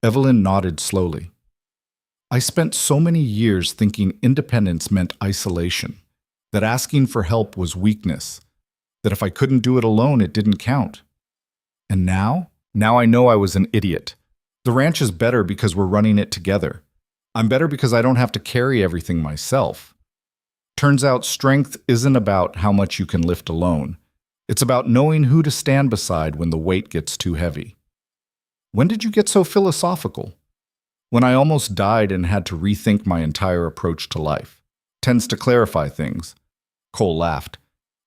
Evelyn nodded slowly. I spent so many years thinking independence meant isolation, that asking for help was weakness, that if I couldn't do it alone, it didn't count. And now I know I was an idiot. The ranch is better because we're running it together. I'm better because I don't have to carry everything myself. Turns out strength isn't about how much you can lift alone. It's about knowing who to stand beside when the weight gets too heavy. When did you get so philosophical? When I almost died and had to rethink my entire approach to life. Tends to clarify things. Cole laughed.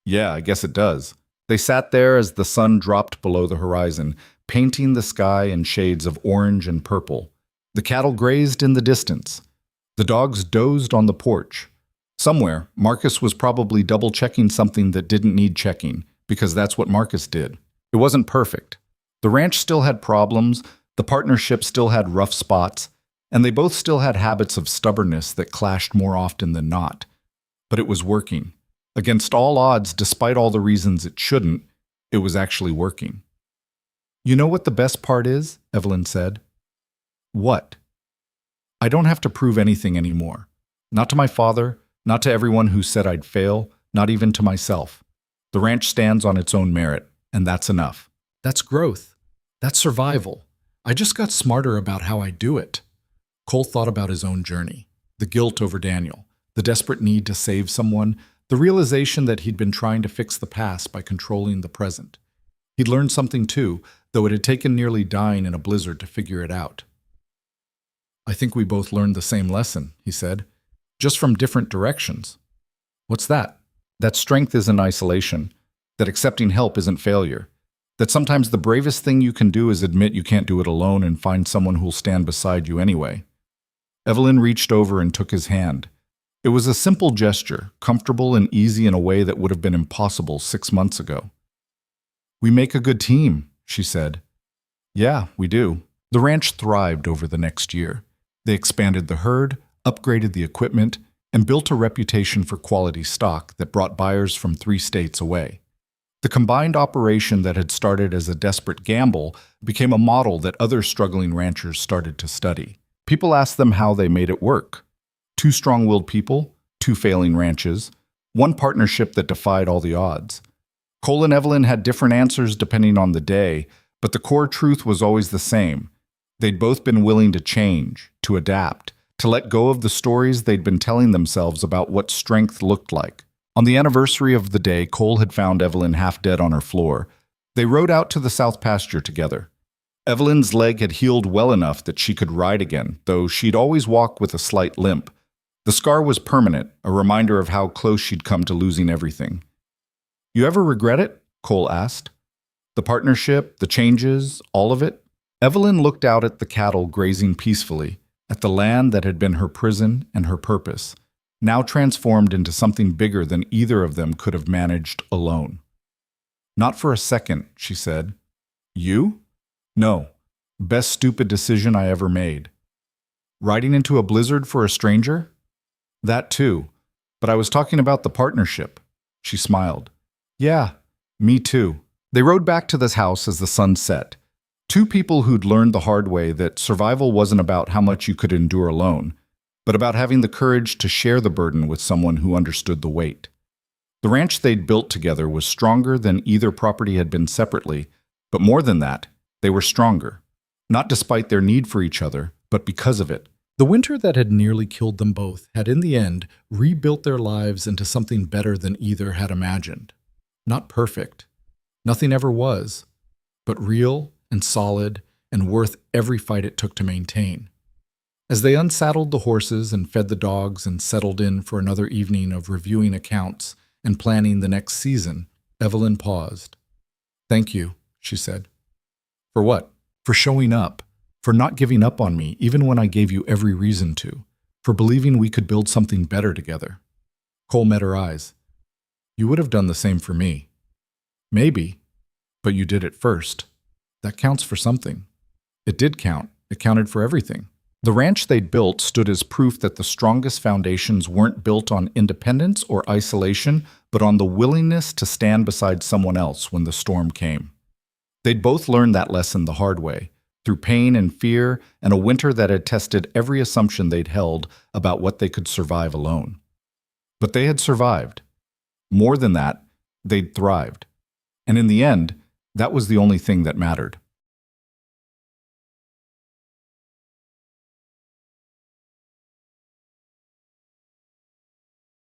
Yeah, I guess it does. They sat there as the sun dropped below the horizon, painting the sky in shades of orange and purple. The cattle grazed in the distance. The dogs dozed on the porch. Somewhere, Marcus was probably double-checking something that didn't need checking, because that's what Marcus did. It wasn't perfect. The ranch still had problems, the partnership still had rough spots, and they both still had habits of stubbornness that clashed more often than not. But it was working. Against all odds, despite all the reasons it shouldn't, it was actually working. You know what the best part is? Evelyn said. What? I don't have to prove anything anymore. Not to my father, not to everyone who said I'd fail, not even to myself. The ranch stands on its own merit, and that's enough. That's growth. That's survival. I just got smarter about how I do it. Cole thought about his own journey, the guilt over Daniel, the desperate need to save someone, the realization that he'd been trying to fix the past by controlling the present. He'd learned something too, though it had taken nearly dying in a blizzard to figure it out. I think we both learned the same lesson, he said, just from different directions. What's that? That strength isn't isolation, that accepting help isn't failure, that sometimes the bravest thing you can do is admit you can't do it alone and find someone who'll stand beside you anyway. Evelyn reached over and took his hand. It was a simple gesture, comfortable and easy in a way that would have been impossible 6 months ago. We make a good team, she said. Yeah, we do. The ranch thrived over the next year. They expanded the herd, upgraded the equipment, and built a reputation for quality stock that brought buyers from 3 states away. The combined operation that had started as a desperate gamble became a model that other struggling ranchers started to study. People asked them how they made it work. 2 strong-willed people, 2 failing ranches, 1 partnership that defied all the odds. Cole and Evelyn had different answers depending on the day, but the core truth was always the same. They'd both been willing to change, to adapt, to let go of the stories they'd been telling themselves about what strength looked like. On the anniversary of the day Cole had found Evelyn half dead on her floor, they rode out to the south pasture together. Evelyn's leg had healed well enough that she could ride again, though she'd always walk with a slight limp. The scar was permanent, a reminder of how close she'd come to losing everything. You ever regret it? Cole asked. The partnership, the changes, all of it? Evelyn looked out at the cattle grazing peacefully, at the land that had been her prison and her purpose, now transformed into something bigger than either of them could have managed alone. Not for a second, she said. You? No. Best stupid decision I ever made. Riding into a blizzard for a stranger? That too. But I was talking about the partnership. She smiled. Yeah, me too. They rode back to this house as the sun set. Two people who'd learned the hard way that survival wasn't about how much you could endure alone, but about having the courage to share the burden with someone who understood the weight. The ranch they'd built together was stronger than either property had been separately, but more than that, they were stronger. Not despite their need for each other, but because of it. The winter that had nearly killed them both had in the end rebuilt their lives into something better than either had imagined. Not perfect. Nothing ever was, but real and solid and worth every fight it took to maintain. As they unsaddled the horses and fed the dogs and settled in for another evening of reviewing accounts and planning the next season, Evelyn paused. "Thank you," she said. "For what?" "For showing up. For not giving up on me, even when I gave you every reason to. For believing we could build something better together." Cole met her eyes. "You would have done the same for me." "Maybe, but you did it first. That counts for something." It did count. It counted for everything. The ranch they'd built stood as proof that the strongest foundations weren't built on independence or isolation, but on the willingness to stand beside someone else when the storm came. They'd both learned that lesson the hard way, through pain and fear and a winter that had tested every assumption they'd held about what they could survive alone. But they had survived. More than that, they'd thrived. And in the end, that was the only thing that mattered.